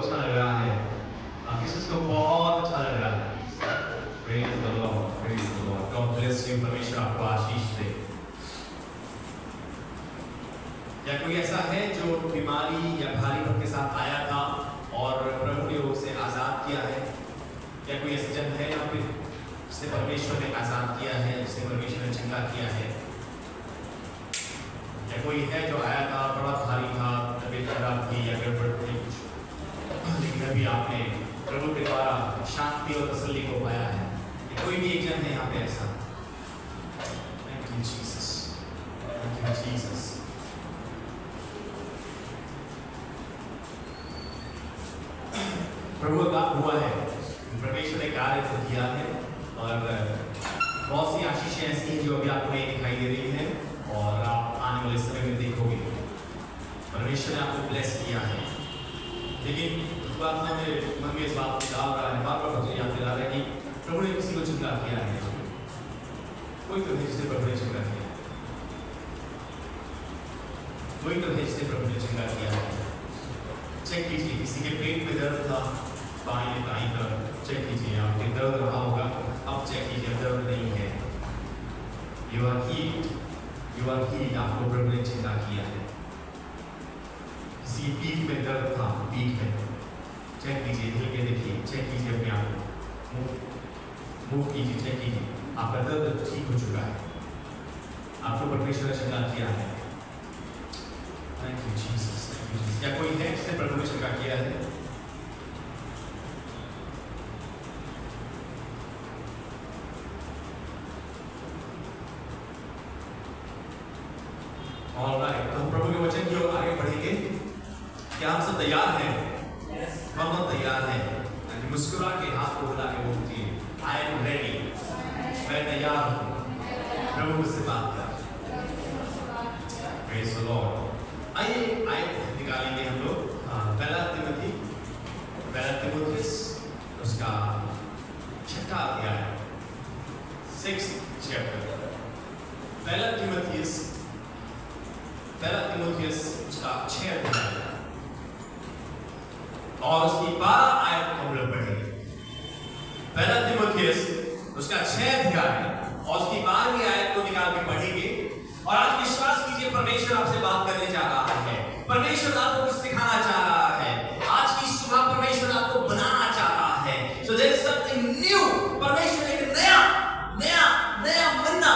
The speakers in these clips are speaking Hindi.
अच्छा लग रहा है, किसी को बहुत अच्छा लग रहा है। Praise the Lord, praise the Lord. God bless you, परमेश्वर आपको आशीष दे। या कोई ऐसा है जो बीमारी या भारीपन के साथ आया था और प्रभु ने उसे आजाद किया है? या कोई ऐसा जन है यहाँ पे जिसे परमेश्वर ने आजाद किया है, जिसे परमेश्वर ने चंगा किया है? या कोई है जो आया था, बड़ा भारी था, तबीयत खराब थी या गड़बड़ थी कुछ, लेकिन अभी आपने प्रभु के द्वारा शांति और तसल्ली को पाया है? कोई भी एक जन है यहाँ पे ऐसा? Thank you Jesus, thank you Jesus. प्रभु का हुआ है, परमेश्वर ने कार्य को किया है और बहुत सी आशीषें ऐसी हैं जो अभी आपको नहीं दिखाई दे रही हैं और आप आने वाले समय में देखोगे। परमेश्वर ने आपको ब्लेस किया है, लेकिन उस बात में मेरे मन में इस बात को डाल रहा है, बार बार मुझे याद दिला रहा है कि प्रभु ने किसी को चंगा किया है। कोई तो है जिसे प्रभु ने चंगा किया, कोई तो है जिसे प्रभु ने चंगा किया है। चेक कीजिए, किसी के पेट में दर्द था, बाएं दाएं तरफ, चेक कीजिए, आपके दर्द रहा होगा, अब चेक कीजिए दर्द नहीं है। You are healed, you are healed, आपको प्रभु ने चंगा किया है। किसी पीठ में दर्द था, पीठ में, चेक कीजिए, हिल के देखिए, चेक कीजिए अपने आप को, मूव कीजिए, चेक कीजिए, आपका दर्द ठीक हो चुका है, आपको परमेश्वर ने चंगा किया है। Thank you Jesus, thank you Jesus. क्या कोई है जिसने प्रभु ने चंगा किया है? Alright, तो हम प्रभु के वचन की ओर आगे बढ़ेंगे। क्या हम सब तैयार हैं? Yes. कौन तैयार है? मुस्कुरा के हाथ को हिला के बोलिए, I am ready. मैं तैयार हूँ। प्रभु मुझसे बात कर। Praise the Lord. आइए निकालेंगे हम लोग पहला तिमुथियुस उसका 6वां अध्याय, 6th chapter। पहला तिमुथियुस उसका 6 अध्याय और उसकी 12 आयत हम लोग पढ़ेंगे। पहला तिमुथियुस उसका 6 अध्याय और उसकी 12वीं आयत को निकाल के पढ़ेंगे। और आज विश्वास कीजिए, परमेश्वर आपसे बात करने जा रहा है, परमेश्वर आपको कुछ सिखाना चाह रहा है। आज की सुबह परमेश्वर आपको बनाना चाह रहा है। So there is something new. परमेश्वर एक नया मन्ना,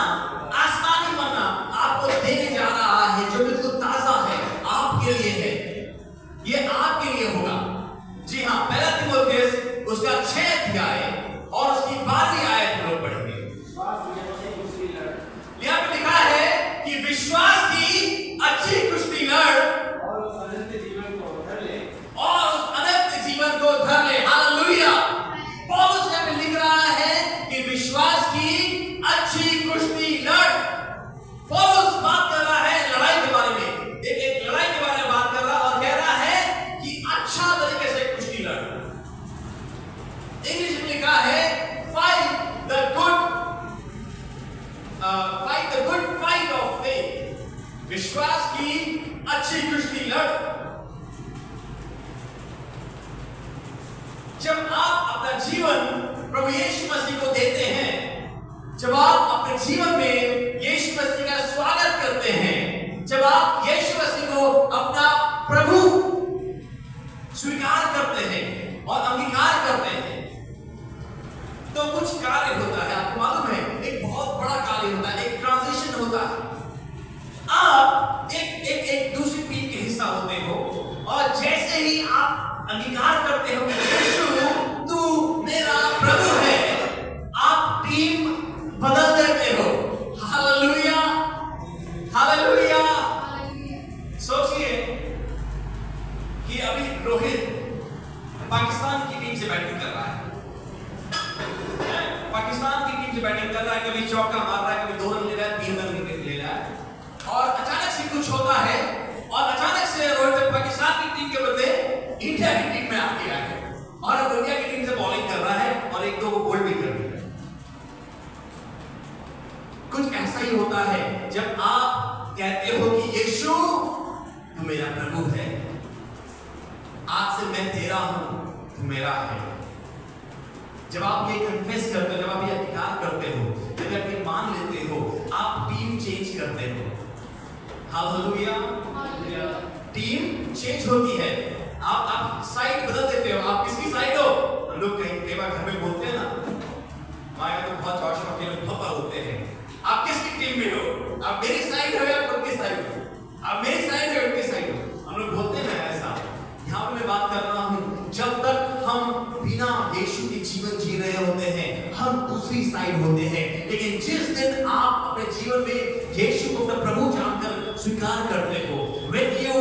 आसमानी मन्ना आपको देने जा रहा है जो बिल्कुल ताजा है, आपके लिए है, ये आपके लिए होगा। जी हाँ, पहला तिमुथियुस उसका 6 अध्याय और उसकी 12वीं आयत लोग पढ़ेंगे। यहाँ पे लिखा है कि विश्वास की अच्छी कुश्ती लड़ और उस अनंत जीवन को धर ले। हालेलुया। पौलुस यहाँ पे लिख रहा है कि विश्वास की अच्छी कुश्ती लड़। पौलुस बात कर रहा है लड़ाई के बारे में, एक लड़ाई के बारे में बात कर रहा और कह रहा है कि अच्छा तरीके से कुश्ती लड़। इंग्लिश में लिखा है fight the good fight of faith। विश्वास की अच्छी कुश्ती लड़। जब आप अपना जीवन प्रभु यीशु मसीह को देते हैं, जब आप अपने जीवन में यीशु मसीह का स्वागत करते हैं, जब आप यीशु मसीह को अपना प्रभु स्वीकार करते हैं और अंगीकार करते हैं, तो कुछ कार्य होता है। आपको मालूम है, एक बहुत बड़ा कार्य होता है, एक ट्रांजिशन होता है। आप एक दूसरी पीढ़ी के हिस्सा होते हो और जैसे ही आप अंगीकार करते हो यीशु तू मेरा प्रभु है, आप टीम बदल देते हो। Hallelujah, hallelujah. सोचिए कि अभी रोहित पाकिस्तान की टीम से बैटिंग कर रहा है, पाकिस्तान की टीम से बैटिंग कर रहा है, कभी चौका मार रहा है, कभी 2 रन ले रहा है, 3 रन ले रहा है, और अचानक से कुछ होता है और अचानक से रोहित पाकिस्तान की टीम के बदले इंडिया की टीम में आ गया है और अब इंडिया की टीम से बॉलिंग कर रहा है और 1-2 को गोल भी कर दिया है। कुछ ऐसा ही होता है जब आप कहते हो कि यीशु तू मेरा प्रभु है। आज से मैं तेरा हूं, तू मेरा है। जब आप ये कन्फेस करते हो, जब आप ये अधिकार करते हो, जब आप ये मान लेते हो, आप टीम चेंज करते हो। हालेलुया। टीम चेंज होती है। आप साइड बदल देते हो। आप किसकी साइड हो? हम लोग कई बार घर में बोलते हैं ना, हमारे तो बहुत जोश के लोग पापा होते हैं, आप किसकी टीम में हो? आप मेरी साइड हो या उनकी साइड हो? आप मेरी साइड हो, उनकी साइड हो? हम लोग बोलते हैं ऐसा। यहाँ पे मैं बात कर रहा हूँ, जब तक हम बिना यीशु के जीवन जी रहे होते हैं, हम दूसरी साइड होते हैं। लेकिन जिस दिन आप अपने जीवन में यीशु को अपना प्रभु जानकर स्वीकार करते हो, when you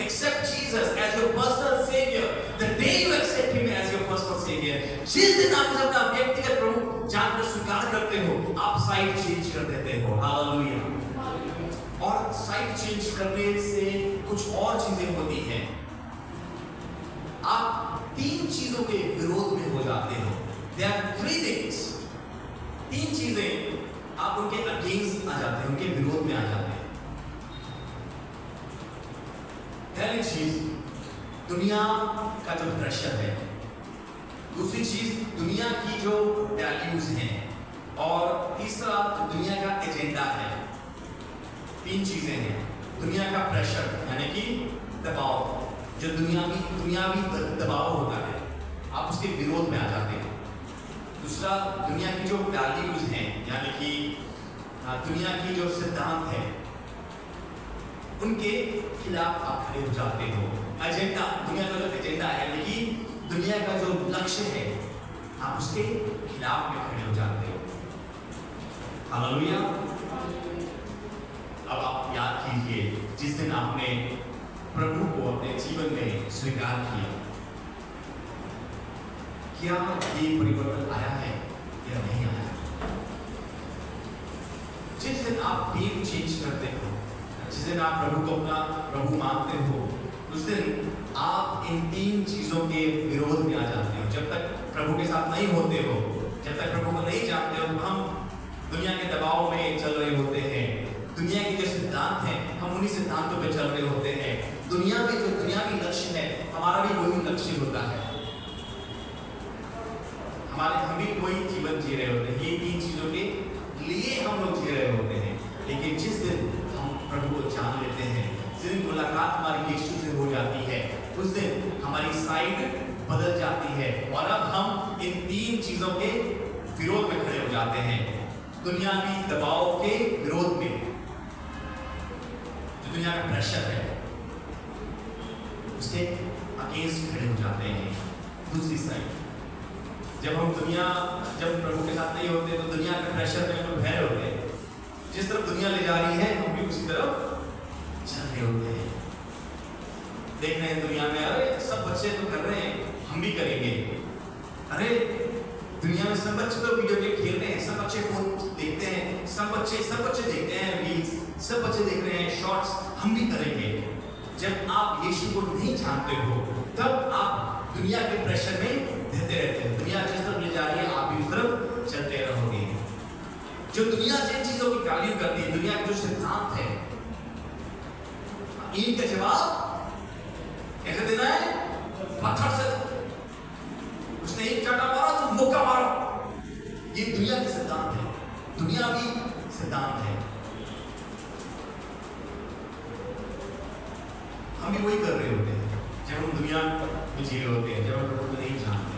accept Jesus as your personal savior, the day you accept him as your personal savior, जिस दिन आप अपना व्यक्तिगत प्रभु जानकर स्वीकार करते हो, आप साइड चेंज कर देते हो। हालेलुया। और साइड चेंज करने से कुछ और चीजें होती हैं। आप तीन चीजों के विरोध में हो जाते हो। There are three things, तीन चीजें आप उनके अगेंस्ट आ जाते हैं, उनके विरोध में आ जाते हैं। पहली चीज दुनिया का जो प्रेशर है, दूसरी चीज दुनिया की जो वैल्यूज हैं, और तीसरा जो दुनिया का एजेंडा है। तीन चीजें हैं। दुनिया का प्रेशर यानी कि दबाव, जो दुनियावी दबाव होता है, आप उसके विरोध में आ जाते हैं। दूसरा दुनिया की जो वैल्यूज हैं, यानी कि दुनिया की जो सिद्धांत है, उनके खिलाफ आप खड़े हो जाते हो। एजेंडा, दुनिया का जो एजेंडा है, यानी कि दुनिया का जो लक्ष्य है, आप उसके खिलाफ में खड़े हो जाते हो। हालेलुया। अब आप याद कीजिए, जिस दिन आपने प्रभु को अपने जीवन में स्वीकार किया, क्या ये परिवर्तन आया है या नहीं आया? जिस दिन आप टीम चेंज करते हो, जिस दिन आप प्रभु को अपना प्रभु मानते हो, उस दिन आप इन तीन चीजों के विरोध में आ जाते हो। जब तक प्रभु के साथ नहीं होते हो, जब तक प्रभु को नहीं जानते हो, हम दुनिया के दबाव में चल रहे होते हैं। दुनिया के जो सिद्धांत हैं, हम उन्हीं सिद्धांतों पे चल रहे होते हैं। दुनिया में जो दुनियावी लक्ष्य है, हमारा भी वही लक्ष्य होता है। हम भी वही जीवन जी रहे होते हैं। ये तीन चीजों के लिए हम लोग जी रहे होते हैं। लेकिन जिस दिन हम प्रभु को जान लेते हैं, जिस दिन मुलाकात हमारी यीशु से हो जाती है, उस दिन हमारी साइड बदल जाती है और अब हम इन तीन चीजों के विरोध में खड़े हो जाते हैं। दुनियावी दबाव के विरोध में, जो दुनिया का प्रेशर है, उसके अगेंस्ट खड़े हो जाते हैं। दूसरी साइड, जब प्रभु के साथ नहीं होते तो दुनिया के प्रेशर में हम बह होते हैं। जिस तरफ दुनिया ले जा रही है, हम भी उसी तरफ चल रहे होते हैं। देख रहे हैं दुनिया में, अरे सब बच्चे तो कर रहे हैं, हम भी करेंगे। अरे दुनिया में सब बच्चे तो वीडियो गेम खेल रहे हैं, सब बच्चे फोन देखते हैं, सब बच्चे देखते हैं रील्स, सब बच्चे देख रहे हैं शॉर्ट्स, हम भी करेंगे। जब आप यीशु को नहीं जानते हो, तब आप दुनिया के प्रेशर में रहते रहते हैं। दुनिया जिस तरफ ले जा रही है, आप भी उस तरफ चलते रहोगे। जो दुनिया जिन चीजों की वैल्यू करती है, दुनिया के जो सिद्धांत है, इनका जवाब कैसे देना है? पत्थर से। उसने एक चाटा मारा तो मुक्का मारा। ये दुनिया के सिद्धांत है, दुनियावी सिद्धांत है। हम भी वही कर रहे होते हैं जब हम दुनिया में जी रहे होते हैं, जब हम प्रभु को नहीं जानते,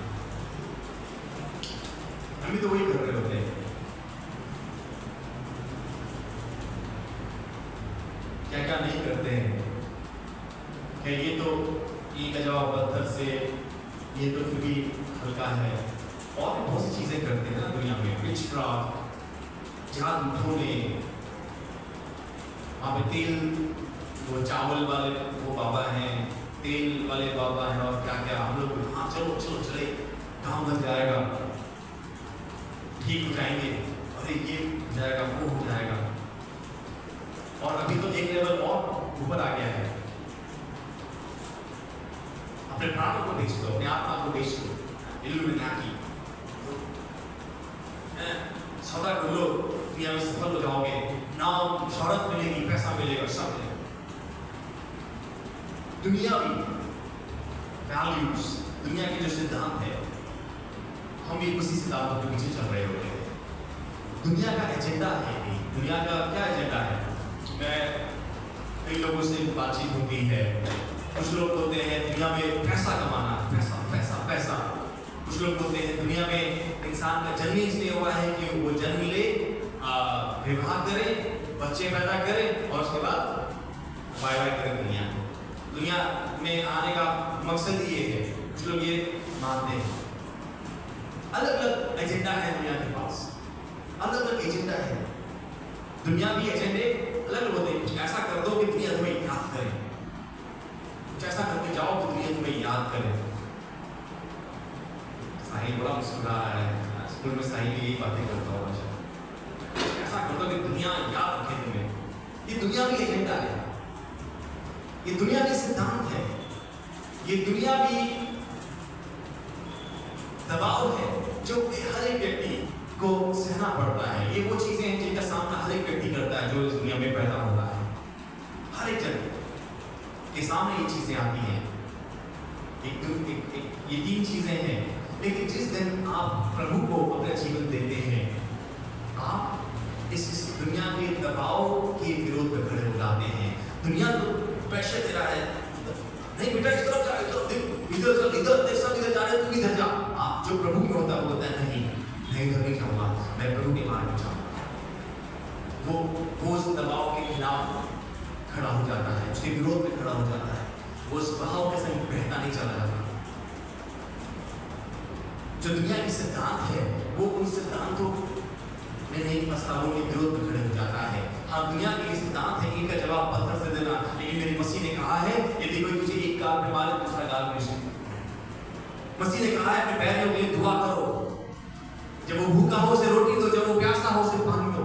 हम भी तो वही कर रहे होते हैं। क्या क्या नहीं करते हैं? क्या ये तो का जवाब पत्थर से, ये तो फिर भी हल्का है। और बहुत सी चीजें करते हैं ना दुनिया में, विचक्राफ्ट, जादू टोने, वहाँ पे तेल, वो चावल वाले वो बाबा हैं, तेल वाले बाबा हैं, और क्या क्या हम लोग, हाँ चलो चलो चले, काम बन जाएगा, ठीक हो जाएंगे, अरे ये हो जाएगा, वो हो जाएगा। और अभी तो एक लेवल और ऊपर आ गया है। अपने प्राणों को बेच दो, अपने आत्मा को बेच दो, इल्यूमिनाटी सौदा कर लो, दुनिया में सफल हो जाओगे, नाम शौहरत मिलेगी, पैसा मिलेगा, सब मिलेगा। दुनियावी वैल्यूज, दुनिया के जो सिद्धांत है, हम भी उसी सिद्धांतों के पीछे चल रहे होते हैं। दुनिया का एजेंडा है, दुनिया का क्या एजेंडा है? मैं कई लोगों से बातचीत होती है, कुछ लोग बोलते हैं दुनिया में पैसा कमाना, पैसा पैसा पैसा। कुछ लोग बोलते हैं दुनिया में इंसान का जन्म इसलिए हुआ है कि वो जन्म ले, विवाह करे, बच्चे पैदा करे और उसके बाद बाय बाय करे दुनिया में आने का मकसद ये है। कुछ लोग ये मानते हैं। अलग अलग एजेंडा है दुनिया के पास, अलग अलग एजेंडा है। दुनियावी एजेंडे अलग अलग होते हैं। कुछ ऐसा कर दो कि दुनिया तुम्हें याद करे, कुछ ऐसा करके जाओ कि दुनिया तुम्हें याद करे। साहिल बड़ा मुस्कुरा रहा है, स्कूल में साहिल यही बातें करता हूँ। ऐसा कर दो कि दुनिया याद रखे तुम्हें। ये दुनियावी एजेंडा है, ये दुनियावी सिद्धांत है, ये दुनियावी दबाव है जो हर एक व्यक्ति को सहना पड़ता है। ये वो चीजें हैं जिनका सामना हर एक व्यक्ति करता है जो इस दुनिया में पैदा होता है। हर एक जन के सामने ये चीजें आती हैं। ये 3 चीजें हैं। लेकिन जिस दिन आप प्रभु को अपना जीवन देते हैं, आप इस दुनिया के दबाव के विरोध में खड़े हो जाते हैं। दुनिया तो प्रेशर दे रहा है, नहीं बेटा इस तरफ जा, इधर जा रहे, तू इधर जा। आप जो प्रभु में होता है वो होता है नहीं इधर नहीं जाऊंगा, मैं प्रभु के मार्ग में जाऊंगा। वो उस दबाव के खिलाफ खड़ा हो जाता है, उसके विरोध में खड़ा हो जाता है। वो उस बहाव के संग बहता नहीं चला जाता। जो दुनिया के सिद्धांत है वो उन सिद्धांतों में नहीं फंसता, वो उनके विरोध में खड़े हो जाता है। हाँ, दुनिया के सिद्धांत है, इनका जवाब पत्थर से देना, लेकिन मेरी मसीह ने कहा है यदि कोई तुझे एक गाल में मारे दूसरा गाल में से। मसीह ने कहा है अपने पैरों के लिए दुआ करो, जब वो भूखा हो उसे रोटी दो, जब वो प्यासा हो उसे पानी दो।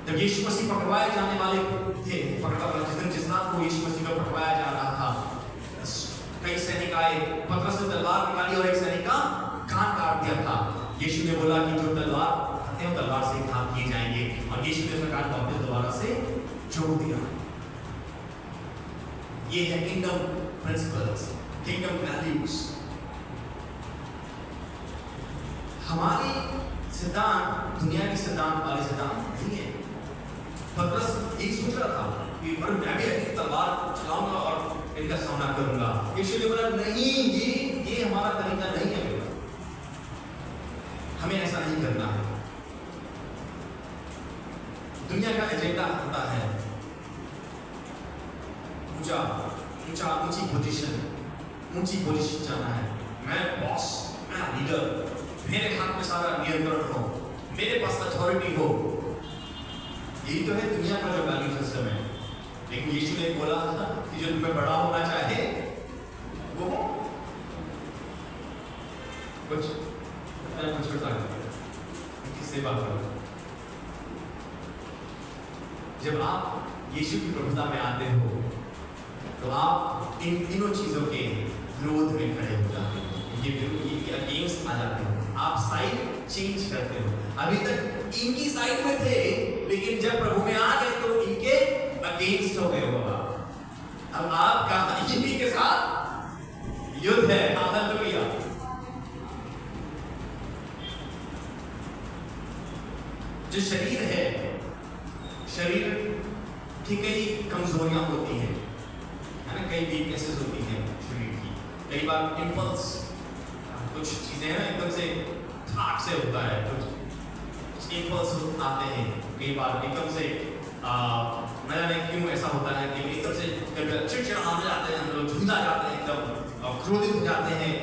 जब यीशु मसीह पकड़वाए जाने वाले थे, जिस रात को यीशु मसीह को पकड़वाया जा रहा था, कई सैनिक आए, पतरस ने तलवार निकाली और एक सैनिक का कान काट दिया था। यीशु ने बोला कि जो तलवार खाते हैं तलवार से घात किए जाएंगे, और यीशु ने उसका कान वापस दोबारा से जोड़ दिया। ये है किंगडम प्रिंसिपल्स, किंगडम वैल्यूज। हमारी सिद्धांत दुनिया के सिद्धांत वाले सिद्धांत नहीं है। पतरस एक सोच रहा था कि मैं भी ऐसी तलवार चलाऊंगा और इनका सामना करूंगा। यीशु ने बोला नहीं, ये हमारा तरीका नहीं है, हमें ऐसा नहीं करना है। दुनिया का एजेंडा होता है ऊंची पोजीशन जाना है। मैं बॉस, मैं लीडर, मेरे हाथ में सारा नियंत्रण हो, मेरे पास अथॉरिटी हो। यही तो है दुनिया का जो वैल्यू सिस्टम है। लेकिन यीशु ने बोला कि जो तुम्हें बड़ा होना चाहे वो कुछ किससे बात करो। जब आप यीशु की प्रभुता में आते हो तो आप इन तीनों चीजों के विरोध में खड़े हो जाते हो, इनके अगेंस्ट आ जाते हो। आप साइड चेंज करते हो। अभी तक इनकी साइड में थे, लेकिन जब प्रभु में आ गए तो इनके अगेंस्ट हो गए हो। अब आपका इन्हीं के साथ युद्ध है। हालेलुया। जो शरीर है, शरीर की कई कमजोरियां होती हैं, है ना, कई वीकनेसेस होती हैं शरीर की। कई बार इम्पल्स, कुछ चीजें हैं ना एकदम से ठाक से होता है, कुछ इम्पल्स आते हैं। कई बार एकदम से न जाने क्यों ऐसा होता है कि एकदम से चिड़चिड़ाने जाते हैं, लोग झुंझा जाते हैं, एकदम क्रोधित हो जाते हैं।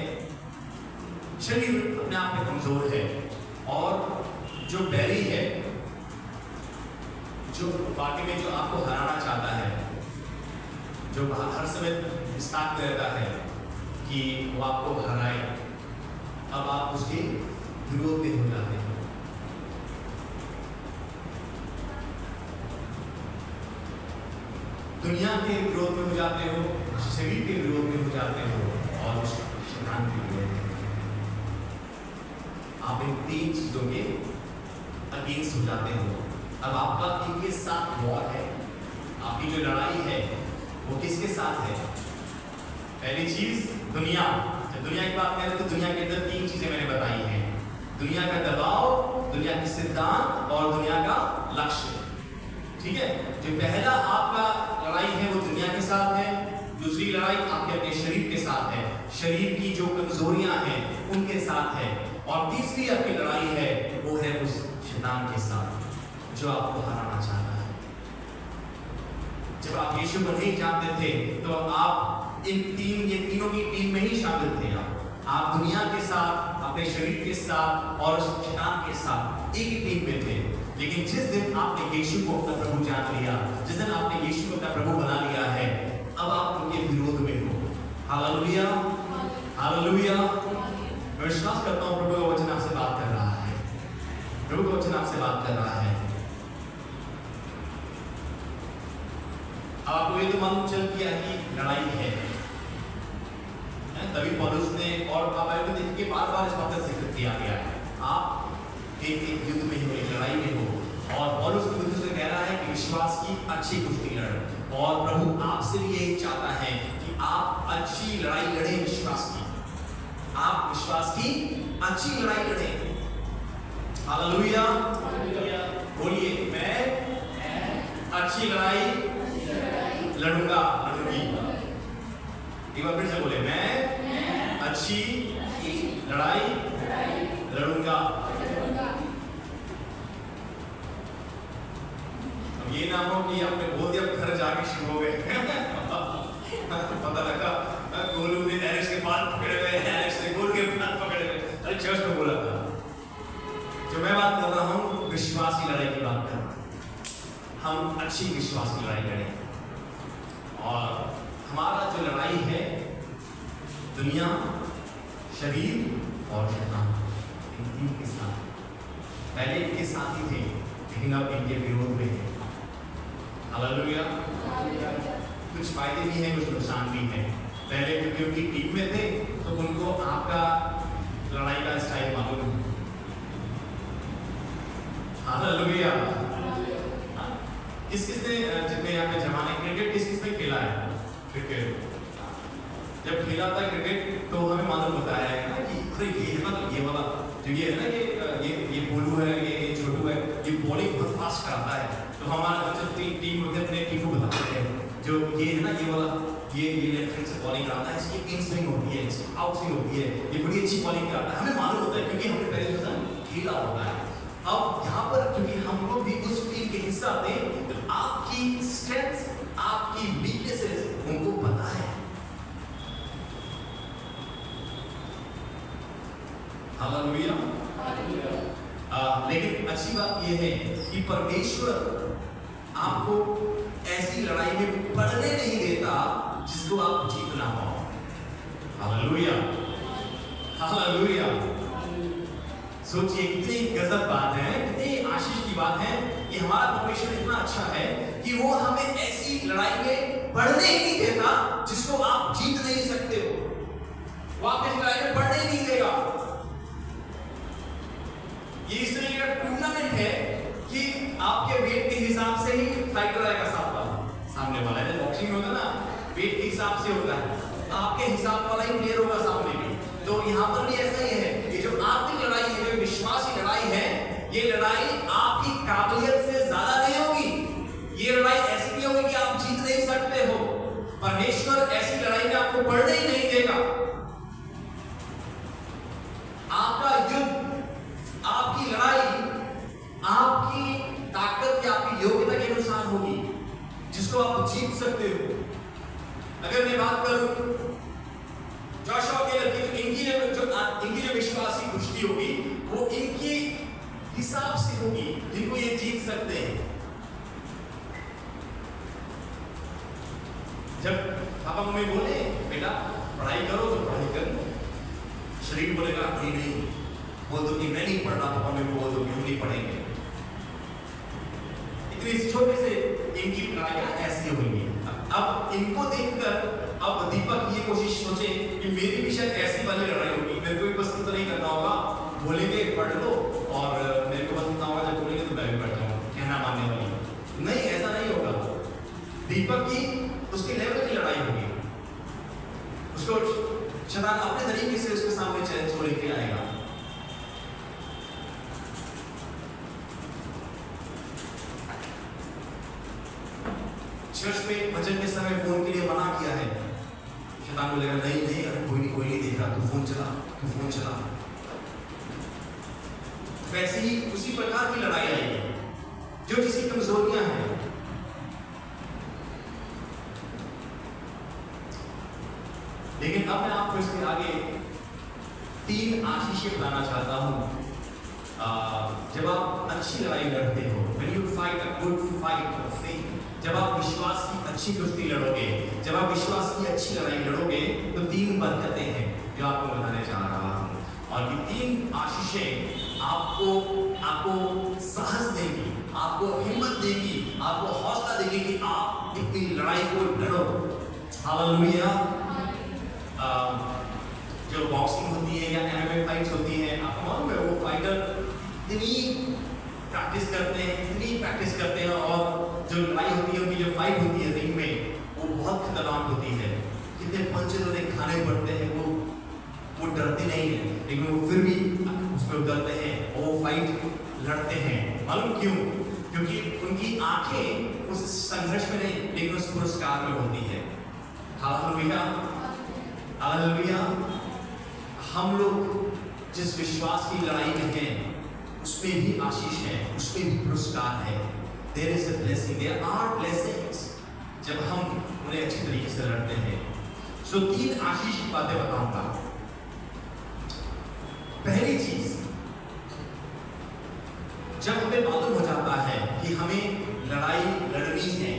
शरीर अपने आप में कमजोर है। और जो बैरी है, जो बाकी में जो आपको हराना चाहता है, जो हर समय इस ताक में रहता है कि वो आपको हराए, अब आप उसके विरोध में हो जाते हैं। दुनिया के विरोध में हो जाते हो, शरीर के विरोध में हो जाते हो, और शैतान के विरोध में। आप इन 3 चीजों के अगेंस्ट हो जाते हो। अब आपका इनके साथ वॉर है। आपकी जो लड़ाई है वो किसके साथ है? पहली चीज दुनिया। जब दुनिया की बात करें तो दुनिया के अंदर 3 चीजें मैंने बताई हैं, दुनिया का दबाव, दुनिया के सिद्धांत और दुनिया का लक्ष्य। ठीक है, जो पहला आपका लड़ाई है वो दुनिया के साथ है, दूसरी लड़ाई आपके अपने शरीर के साथ है, शरीर की जो कमजोरियां हैं उनके साथ है, और तीसरी आपकी लड़ाई है वो है उस शैतान के साथ जो आपको हराना चाहता है। जब आप यीशु को नहीं जानते थे तो आप ये तीनों की टीम में ही शामिल थे। आप दुनिया के साथ, अपने शरीर के साथ और उस शैतान के साथ एक ही टीम में थे। लेकिन जिस दिन आपने यीशु को अपना प्रभु जान लिया, जिस दिन आपने यीशु को अपना प्रभु बना लिया है, अब आप उनके विरोध में हो। Hallelujah, hallelujah. मैं विश्वास करता हूँ प्रभु का वचन आपसे बात कर रहा है, प्रभु का वचन आपसे बात कर रहा है। आपको ये तो मालूम चल गया कि लड़ाई है, तभी पौलुस ने और बाइबल में देखिए बार-बार इस बात का जिक्र किया गया है। आप एक युद्ध में हो, एक लड़ाई में हो, और पौलुस युद्ध से कह रहा है कि विश्वास की अच्छी कुश्ती लड़ो, और प्रभु आपसे भी यही चाहता है कि आप अच्छी लड़ाई लड़े विश्वास की, आप विश्वास की अच्छी लड़ाई लड़े। हालेलुया, बोलिए मैं अच्छी लड़ाई लड़ूंगा, लड़ूंगी। एक बार फिर से बोले, मैं अच्छी लड़ाई लड़ूंगा। अब ये ना हो कि आपने बोल दिया घर जाके शुरू हो गए पता लगा गोलू ने एलेक्स के बाल पकड़े हुए, एलेक्स ने गोलू के बाल पकड़े हुए। अरे चर्च में बोला था। जो मैं बात कर रहा हूँ विश्वास की लड़ाई की बात कर रहा हूँ। हम अच्छी विश्वास की लड़ाई लड़ें, और हमारा जो लड़ाई है दुनिया, शरीर और शैतान, इन तीन के साथ। पहले इनके साथ ही थे, लेकिन अब इनके विरोध में है। हालेलुया। कुछ फायदे भी हैं, कुछ नुकसान भी हैं। पहले क्योंकि उनकी टीम में थे तो उनको आपका लड़ाई का स्टाइल मालूम है। हालेलुया। किसने जितने यहाँ पे जमाने क्रिकेट किसने खेला है? क्रिकेट जब खेला था क्रिकेट तो हमें मालूम बताया है ना कि अरे ये है मतलब ये वाला जो ये है ना ये बोलू है, ये छोटू है, ये बॉलिंग बहुत फास्ट कराता है। तो हमारे हम जब टीम होते अपने टीम को बताते हैं जो ये है ना ये वाला ये लेफ्ट हैंड से बॉलिंग कराता है, इसकी इन स्विंग होती है, इसकी आउट स्विंग होती है, ये बड़ी अच्छी बॉलिंग कराता है। हमें मालूम होता है क्योंकि हमने पहले खेला होता है। अब यहाँ पर क्योंकि हम लोग भी उस टीम के हिस्सा थे तो आपकी स्ट्रेंथ, आपकी वीकनेसेस उनको पता है। हालेलुया। लेकिन अच्छी बात यह है कि परमेश्वर आपको ऐसी लड़ाई में पड़ने नहीं देता जिसको आप जीत ना पाओ। Hallelujah, hallelujah. सोचिए कितनी गजब बात है, कितनी आशीष की बात है कि हमारा परमेश्वर इतना अच्छा है कि वो हमें ऐसी लड़ाई में पड़ने ही नहीं देता जिसको आप जीत नहीं सकते हो। वो आपको इस लड़ाई में पड़ने ही नहीं देगा। ये इस तरह का टूर्नामेंट है कि आपके वेट के हिसाब से ही फाइटर आएगा सामने वाला है। बॉक्सिंग में होता है ना, वेट के हिसाब से होता है, आपके हिसाब वाला ही प्लेयर होगा सामने भी। तो यहाँ पर भी ऐसा ही है, ये जो आपकी लड़ाई है, जो विश्वास की लड़ाई है, ये लड़ाई आपकी काबिलियत से ज्यादा नहीं होगी। ये लड़ाई ऐसी नहीं होगी कि आप जीत नहीं सकते हो। परमेश्वर ऐसी लड़ाई में आपको पड़ने ही नहीं देगा। आपका युद्ध, आपकी लड़ाई आपकी ताकत या आपकी योग्यता के अनुसार होगी जिसको आप जीत सकते हो। अगर मैं बात करूं जोशुआ के लड़के तो इनकी जो विश्वासी कुश्ती होगी वो इनकी हिसाब से होगी जिनको ये जीत सकते हैं। जब पापा मम्मी बोले बेटा पढ़ाई करो तो पढ़ाई करो, शरीर बोलेगा नहीं बोल दो कि मैं नहीं पढ़ रहा, पापा मम्मी बोल दो कि हम नहीं पढ़ेंगे। इतनी छोटे से इनकी लड़ाइयां ऐसी होंगी। अब इनको देखकर अब दीपक ये कोशिश सोचे कि मेरी भी शायद ऐसी वाली लड़ाई होगी, मेरे को भी पसंद तो नहीं करना होगा, बोलेंगे पढ़ लो और मेरे को पसंद ना होगा, जब बोलेंगे तो मैं भी पढ़ जाऊंगा, कहना मानने वाली नहीं, ऐसा नहीं होगा। दीपक की उसके लेवल की लड़ाई होगी, उसको शैतान अपने तरीके से उसके सामने चैलेंज को लेके आएगा। चर्च में भजन के समय फोन के लिए मना किया है, शैतान बोलेगा नहीं नहीं, अरे कोई नहीं देख रहा, तू फोन चला। वैसे ही उसी प्रकार की लड़ाई आएगी जो जिसकी कमजोरियां हैं। लेकिन अब मैं आपको इसके आगे 3 आशीषें बताना चाहता हूं। जब आप अच्छी लड़ाई लड़ते हो, when you fight a good fight of faith, जब आप विश्वास की अच्छी कुश्ती लड़ोगे, जब आप विश्वास की अच्छी लड़ाई लड़ोगे, तो 3 बरकतें हैं जो आपको बताने जा रहा हूं। और ये 3 आशीषें आपको साहस देगी, आपको हिम्मत देगी, आपको हौसला देगी कि आप इतनी लड़ाई को लड़ो। हालेलुया। जो बॉक्सिंग होती है या एमएमए फाइट्स होती है, आपको मालूम है वो फाइटर इतनी प्रैक्टिस करते हैं और जो लड़ाई होती है, उनकी जो फाइट होती है रिंग में, वो बहुत खतरनाक होती है। कितने पंचेस उन्हें खाने पड़ते हैं, वो डरते नहीं है, लेकिन वो फिर भी उस पर उतरते हैं और वो फाइट लड़ते हैं। मालूम क्यों? क्योंकि उनकी आंखें उस संघर्ष में नहीं, लेकिन उस पुरस्कार में होती है। Hallelujah, hallelujah. हम लोग जिस विश्वास की लड़ाई में हैं, उसमें भी आशीष है, उसमें भी पुरस्कार है। There is a blessing, there are blessings जब हम उन्हें अच्छी तरीके से लड़ते हैं। सो 3 आशीष की बातें बताऊंगा। पहली चीज, जब हमें मालूम हो जाता है कि हमें लड़ाई लड़नी है,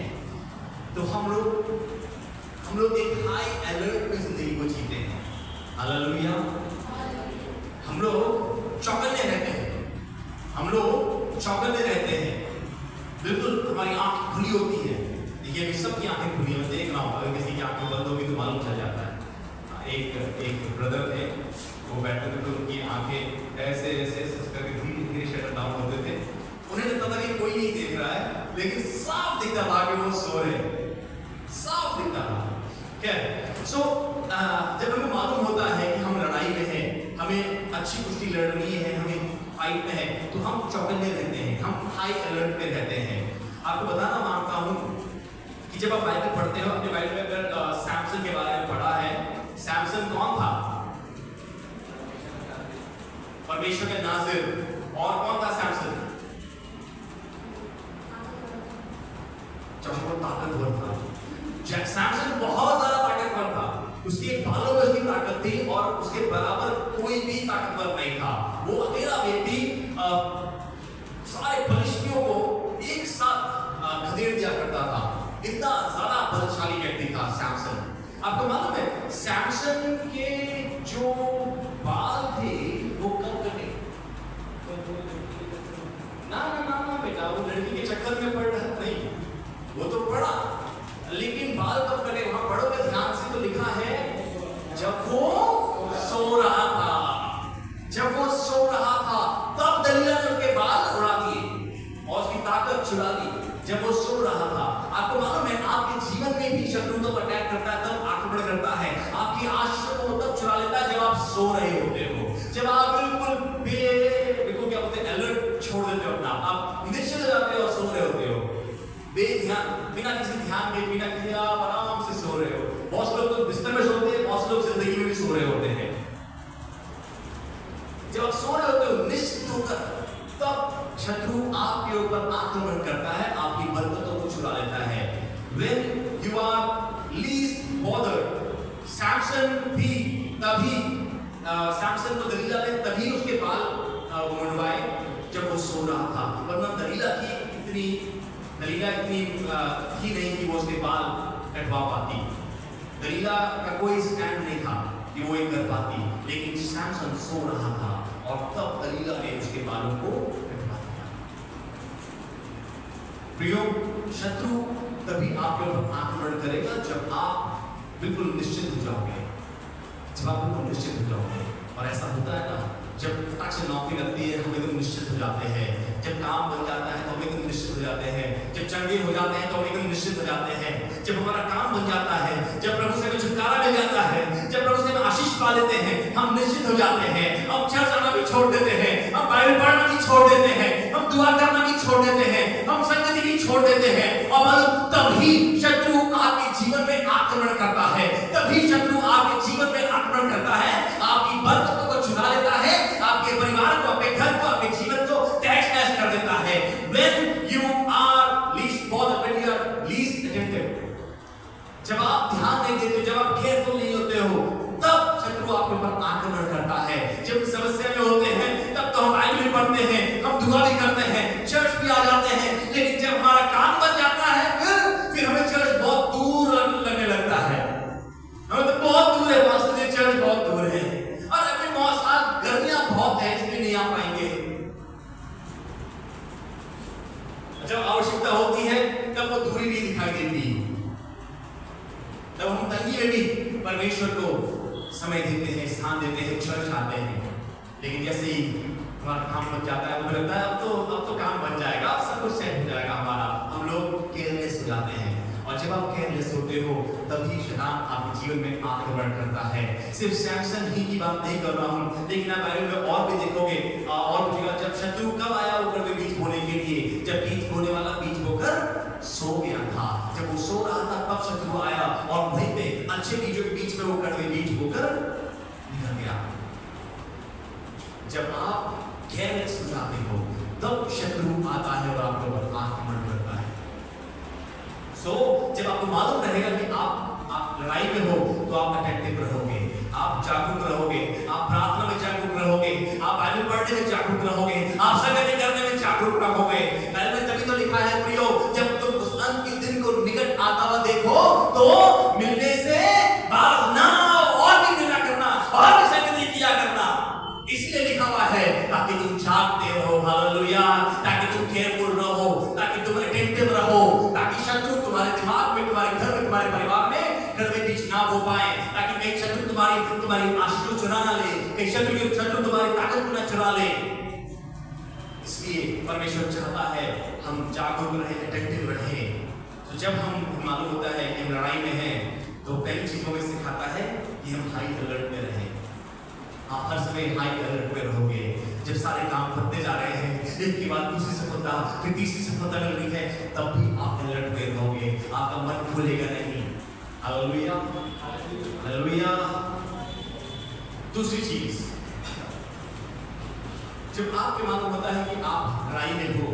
तो हम लोग एक हाई अलर्ट में जिंदगी को जीते हैं। हालेलुया। हम लोग चौकन्ने रहते हैं, बिल्कुल हमारी आंख खुली होती है। देखिए अभी सबकी आंखें खुली हैं, देख रहा हूँ, अगर किसी की आंखें बंद होगी तो मालूम चल जाता है। एक ब्रदर थे, वो बैठे थे तो उनकी आंखें ऐसे करके धीरे शटर डाउन होते थे। उन्हें लगता था कि कोई नहीं देख रहा है, लेकिन साफ दिखता था कि वो सो रहे, साफ दिखता था। क्या सो जब हमें मालूम होता है कि हम लड़ाई में हैं, हमें अच्छी कुश्ती लड़नी है, हमें फाइट में है, तो हम चौकन्ने रहते हैं, हम हाई अलर्ट पे रहते हैं। आपको बताना मानता हूँ कि जब आप बाइबल पढ़ते हो, अपने बाइबल में अगर सैमसन के बारे में पढ़ा है, सैमसन कौन था? परमेश्वर के नाज़िर। और कौन था सैमसन? जब वो ताकतवर था। सैमसन बहुत ज्यादा ताकतवर था, उसके बालों में उसकी ताकत थी और उसके बराबर कोई भी ताकतवर नहीं था। वो अकेला व्यक्ति सारे फलिश्तियों को एक साथ खदेड़ दिया करता था। इतना ज्यादा बलशाली व्यक्ति था सैमसन। आपको मालूम है सैमसन के जो बाल थे वो कब कटे? ना बेटा, वो लड़की के चक्कर में पड़ रहा नहीं, वो तो पड़ा, लेकिन बाल कब कटे? वहां पढ़ोगे ध्यान से तो लिखा है जब वो सो रहा था। तब दलीला ने उसके बाल उड़ा दिए और उसकी ताकत चुरा ली जब वो सो रहा था। आपको मालूम है आपके जीवन में भी शत्रु तब अटैक करता है, तब आक्रमण करता है, आपकी आशा को तब चुरा लेता है जब आप सो रहे होते हो, जब आप बिल्कुल क्या बोलते हैं, अलर्ट छोड़ देते हो अपना, आप निश्चित हो जाते हो और सो रहे होते हो, बेध्यान, बिना किसी ध्यान के, बिना किसी, आप आराम से सो रहे हो। बहुत लोग तो बिस्तर में सोते हैं, बहुत लोग जिंदगी में भी सो रहे होते हैं। जब आप सो रहे होते हो निश्चित होकर, तब शत्रु आपके ऊपर आक्रमण करता है, आपकी बरकतों को चुरा लेता है। When you are least bothered, Samson भी तभी, सैमसन को दलीला ने तभी उसके बाल मुंडवाए जब वो सो रहा था, वरना दलीला इतनी थी नहीं कि वो उसके बाल कटवा पाती। दलीला का कोई स्टैंड नहीं था कि वो एक कर पाती, लेकिन सैमसन सो रहा था और तब दलीला ने उसके बालों को कटवा दिया। प्रियो, शत्रु तभी आपके ऊपर आक्रमण करेगा जब आप बिल्कुल निश्चित हो जाओगे, और ऐसा होता है ना, जब फटाक से नौकरी लगती है हम एकदम निश्चित हो जाते हैं, जब काम बन जाता है तो हम एकदम निश्चित हो जाते हैं, जब चंगे हो जाते हैं तो हम एकदम निश्चित हो जाते हैं, जब हमारा काम बन जाता है, जब प्रभु से छुटकारा मिल जाता है, जब छुड़ा लेते हैं, हम निश्चित हो जाते हैं, हम चर्च आना भी छोड़ देते हैं, हम बाइबल पढ़ना भी छोड़ देते हैं, हम दुआ करना भी छोड़ देते हैं, हम संगति भी छोड़ देते हैं, और तभी शत्रु आपके जीवन में आक्रमण करता है, तभी शत्रु आपके जीवन में आक्रमण करता है, आपकी बरकतों को चुरा लेता है, आपके परिवार को, अपने घर को, अपने जीवन को तहस नहस कर देता है। When you are least bothered, when you are least attentive, जब आप ध्यान नहीं देते, जब आप केयरफुल नहीं होते हो, तब शत्रु आपके ऊपर आक्रमण करता है। जब समस्या में होते हैं तब तो हम बाइबल भी पढ़ते हैं, हम दुआ भी करते हैं, चर्च भी आ जाते हैं, लेकिन जब हमारा काम बन जाता है फिर हमें चर्च बहुत दूर लगने लगता है, हमें तो बहुत दूर है, वास्तव में चर्च बहुत दूर है, और अभी मौसम गर्मियां बहुत है इसलिए नहीं आ पाएंगे। जब आवश्यकता होती है तब वो दूरी नहीं दिखाई देती, तब हम तंगी में भी परमेश्वर को समय देते हैं, स्थान देते हैं, चर्च आते हैं, लेकिन जैसे ही हमारा काम बन जाता है मुझे लगता है अब तो काम बन जाएगा, अब सब कुछ सेट हो जाएगा हमारा, हम लोग केयरलेस हो जाते हैं। और जब आप केयरलेस होते हो तभी शैतान आपके जीवन में आक्रमण करता है। सिर्फ सैमसन ही की बात नहीं कर रहा हूँ, लेकिन आप बाइबल में और भी देखोगे, और पूछेगा जब शत्रु कब आया ऊपर में बीज बोने के लिए, जब बीज बोने वाला बीज बोकर सो गया था, जब वो सो रहा था तब शत्रु आया और वहीं पे अच्छे बीजों के बीच में वो कड़वे बीज बोकर निकल गया। जब आप केयरलेस हो जाते हो तब शत्रु आता है और आपके ऊपर आक्रमण करता है। जब आपको मालूम रहेगा कि आप लड़ाई में हो तो आप अटेंटिव रहोगे, आप जागरूक रहोगे, आप प्रार्थना में जागरूक रहोगे, आप बाइबल पढ़ने में जागरूक रहोगे, आप संगति करने में जागरूक रहोगे। बाइबल में तभी तो लिखा है प्रियो, जब तुम उस अंत के दिन को निकट आता हुआ देखो तो मिलने से बाज ना और भी मिला करना और भी संगति किया करना, इसलिए लिखा हुआ है ताकि तुम जागते रहो, हालेलुया, ताकि तुम केयरफुल रहो, ताकि तुम अटेंटिव रहो, ताकि शत्रु तुम्हारे दिमाग में, तुम्हारे घर में, तुम्हारे परिवार में कड़वे बीज ना बो पाए, ताकि कहीं शत्रु तुम्हारी आशीष को चुरा ना ले, कहीं शत्रु तुम्हारी ताकत को ना चुरा ले। इसलिए परमेश्वर चाहता है हम जागरूक रहे, अटेंटिव रहे। तो जब हम मालूम होता है कि हम लड़ाई में हैं तो पहली चीजों में सिखाता है कि हम हाई अलर्ट में रहें। आप हर समय हाई अलर्ट में रहोगे। जब सारे काम बढ़ते जा रहे हैं, एक के बाद दूसरी सफलता, फिर तीसरी सफलता मिल रही है, तब भी आप अलर्ट में रहोगे, आपका मन खुलेगा नहीं। Hallelujah, hallelujah. दूसरी चीज, जब आपके मालूम होता है कि आप लड़ाई में हो,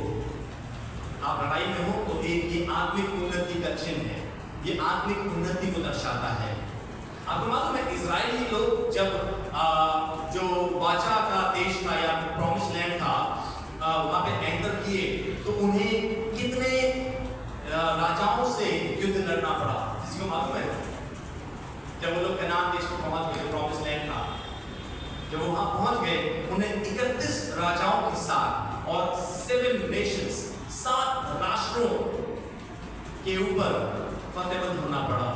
आप लड़ाई में हो तो एक ये आत्मिक उन्नति का चिन्ह है, ये आत्मिक उन्नति को दर्शाता है। आपको मालूम है इजरायली लोग जब जो वाचा का देश था या प्रॉमिस लैंड था, वहां पे एंटर किए तो उन्हें कितने राजाओं से युद्ध लड़ना पड़ा, किसी को मालूम है? जब वो लोग कनान देश में पहुंच गए, प्रॉमिस लैंड था, जब वो वहां पहुंच गए उन्हें 31 राजाओं के साथ और 7 नेशंस, 7 राष्ट्रों के ऊपर फतेहबंद होना पड़ा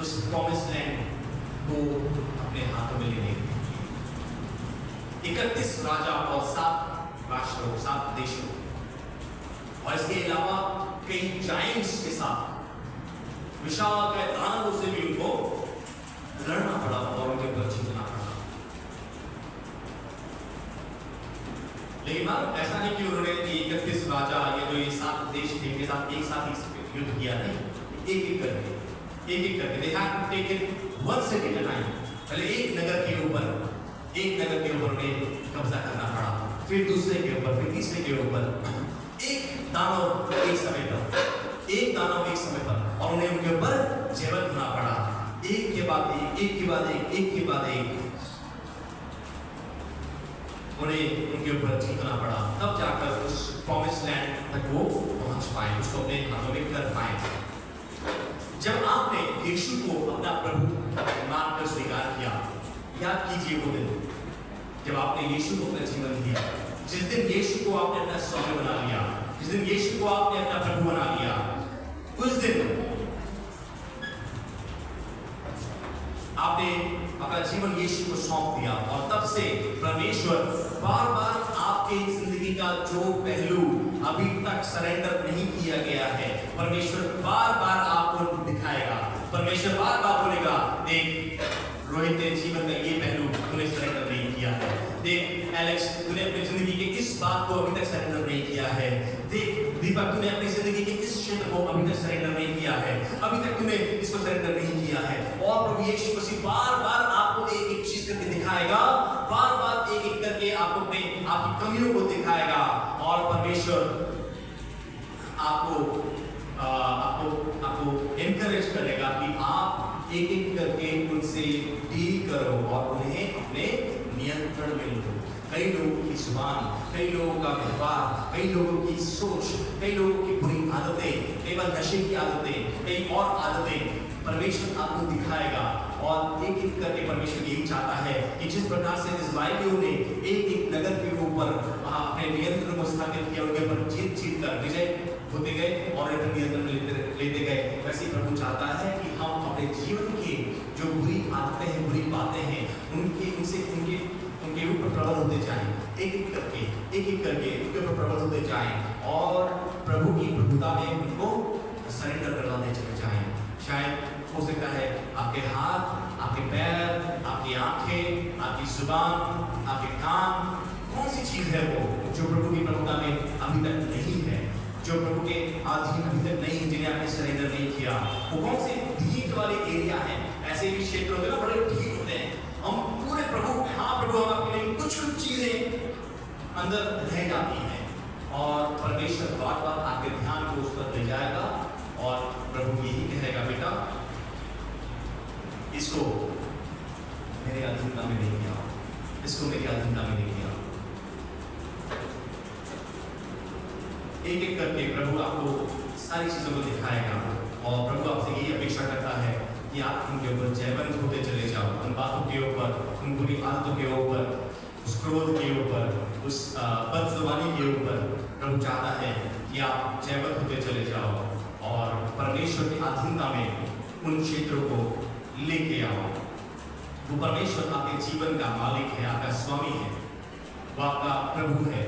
उस प्रॉमिस लैंड को अपने हाथों में लेने। 31 राजा और 7 राष्ट्रों, 7 देशों, और इसके अलावा कई जाइंट्स के साथ, विशाल दानवों से भी उनको लड़ना पड़ा और उनके ऊपर जीतना पड़ा। लेकिन ऐसा नहीं कि उन्होंने 31 राजा, ये जो ये 7 देश थे, इनके साथ एक साथ ही युद्ध किया, नहीं, एक एक करके they had to take it one city at a time। पहले एक नगर के ऊपर उन्हें कब्जा करना पड़ा, फिर दूसरे के ऊपर, फिर तीसरे के ऊपर, एक दानव एक समय पर, और उन्हें उनके ऊपर जेवल होना पड़ा, एक के बाद एक उन्हें उनके ऊपर जीतना पड़ा, तब जाकर उस प्रॉमिस लैंड तक वो पहुंच पाए, उसको अपने हाथों में कर पाए। जब आपने यीशु को अपना प्रभु मानकर स्वीकार किया, याद कीजिए वो दिन जब आपने यीशु को अपना जीवन दिया, जिस दिन यीशु को आपने अपना स्वामी बना लिया, जिस दिन यीशु को आपने अपना प्रभु बना लिया, उस दिन आपने अपना जीवन यीशु को सौंप दिया, और तब से परमेश्वर बार-बार आपके जिंदगी का जो पहलू अभी तक सरेंडर नहीं किया गया है, परमेश्वर बार-बार आपको दिखाएगा, परमेश्वर बार-बार बोलेगा, देख रोहित तेरे जीवन का ये पहलू तूने सरेंडर नहीं किया है। देख एलेक्स, तूने अपनी जिंदगी के इस बात को अभी तक सरेंडर नहीं किया है। देख दीपक, तूने अपनी जिंदगी के इस क्षेत्र को अभी तक सरेंडर नहीं किया है। अभी तक तूने इसको सरेंडर नहीं किया है। और प्रभु यीशु मसीह बार-बार आपको एक चीज करके दिखाएगा, बार-बार एक करके आपको अपने आपकी कमियों को दिखाएगा और परमेश्वर आपको एनकरेज करेगा कि आप एक एक करके उनसे डील करो और उन्हें अपने नियंत्रण में लो। कई लोगों की जुबान, कई लोगों का व्यवहार, कई लोगों की सोच, कई लोगों की बुरी आदतें, कई बार नशे की आदतें, कई और आदतें परमेश्वर आपको दिखाएगा। और एक एक करके परमेश्वर यही चाहता है कि जिस प्रकार से इस्राएलियों ने एक एक नगर के ऊपर अपने नियंत्रण को स्थापित किया, उनके ऊपर जीत कर विजय होते गए और नियंत्रण में लेते गए, वैसे ही प्रभु चाहता है कि हम अपने जीवन के जो बुरी आदतें हैं, बुरी बातें हैं, उनके ऊपर प्रबल होते जाएं, एक एक करके उनके ऊपर प्रबल होते जाएं और प्रभु की प्रभुता में उनको सरेंडर करवाते चले जाएं। शायद हो सकता है आपके हाथ, आपके पैर, आपकी आंखें, आपकी जुबान, आपके कान, कौन सी चीज है वो जो प्रभु की प्रभुता में अभी तक नहीं है, जो प्रभु के अधीन अभी तक नहीं, जिन्हें आपने सरेंडर नहीं किया। वो कौन से ढीठ वाले एरिया हैं? ऐसे भी क्षेत्र होते हैं ना, बड़े ढीठ होते हैं। हम पूरे प्रभु, हाँ प्रभु, हम आपके लिए कुछ चीजें अंदर रह जाती हैं और परमेश्वर बार-बार आपके ध्यान को उस पर ले जाएगा और प्रभु यही कहेगा, बेटा इसको मेरे अधीनता में नहीं किया, इसको मेरी अधीनता में नहीं किया। एक एक करके प्रभु आपको सारी चीजों को दिखाएगा और प्रभु आपसे यही अपेक्षा करता है कि आप उनके ऊपर जयवंत होते चले जाओ, उन बातों के ऊपर, उन बुरी आदतों के ऊपर, उस क्रोध के ऊपर, उस बदजुबानी के ऊपर प्रभु चाहता है कि आप जयवंत होते चले जाओ और परमेश्वर की अधीनता में उन क्षेत्रों को लेके आओ। वो परमेश्वर आपके जीवन का मालिक है, आपका स्वामी है, वो आपका प्रभु है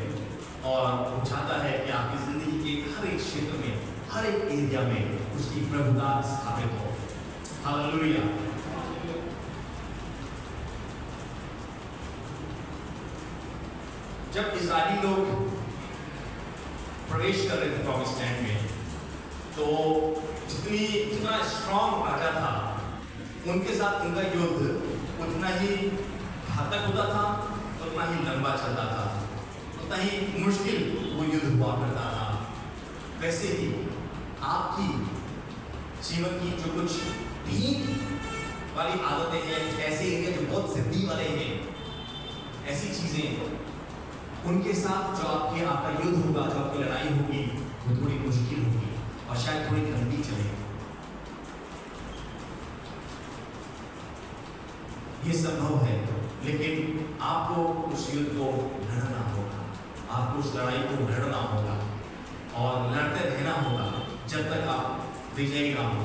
और वो चाहता है कि आपकी जिंदगी के हर एक क्षेत्र में, हर एक एरिया में उसकी प्रभुता स्थापित हो। हालेलुया। जब इस्राएली लोग प्रवेश कर रहे थे प्रॉमिस्ड लैंड में, तो जितना स्ट्रॉन्ग राजा था, उनके साथ उनका युद्ध उतना ही घातक होता था, उतना ही लंबा चलता था, उतना ही मुश्किल वो युद्ध हुआ करता था। वैसे ही आपकी जीवन की जो कुछ ढीठ वाली आदतें हैं, ऐसे एरिया जो बहुत जिद्दी वाले हैं, ऐसी चीजें, उनके साथ जो आपका युद्ध होगा, जो आपकी लड़ाई होगी, वो थोड़ी मुश्किल होगी और शायद थोड़ी लंबी चलेगी। ये संभव है, लेकिन आपको उस युद्ध को लड़ना होगा, आपको उस लड़ाई को लड़ना होगा और लड़ते रहना होगा जब तक आप विजयी ना हो।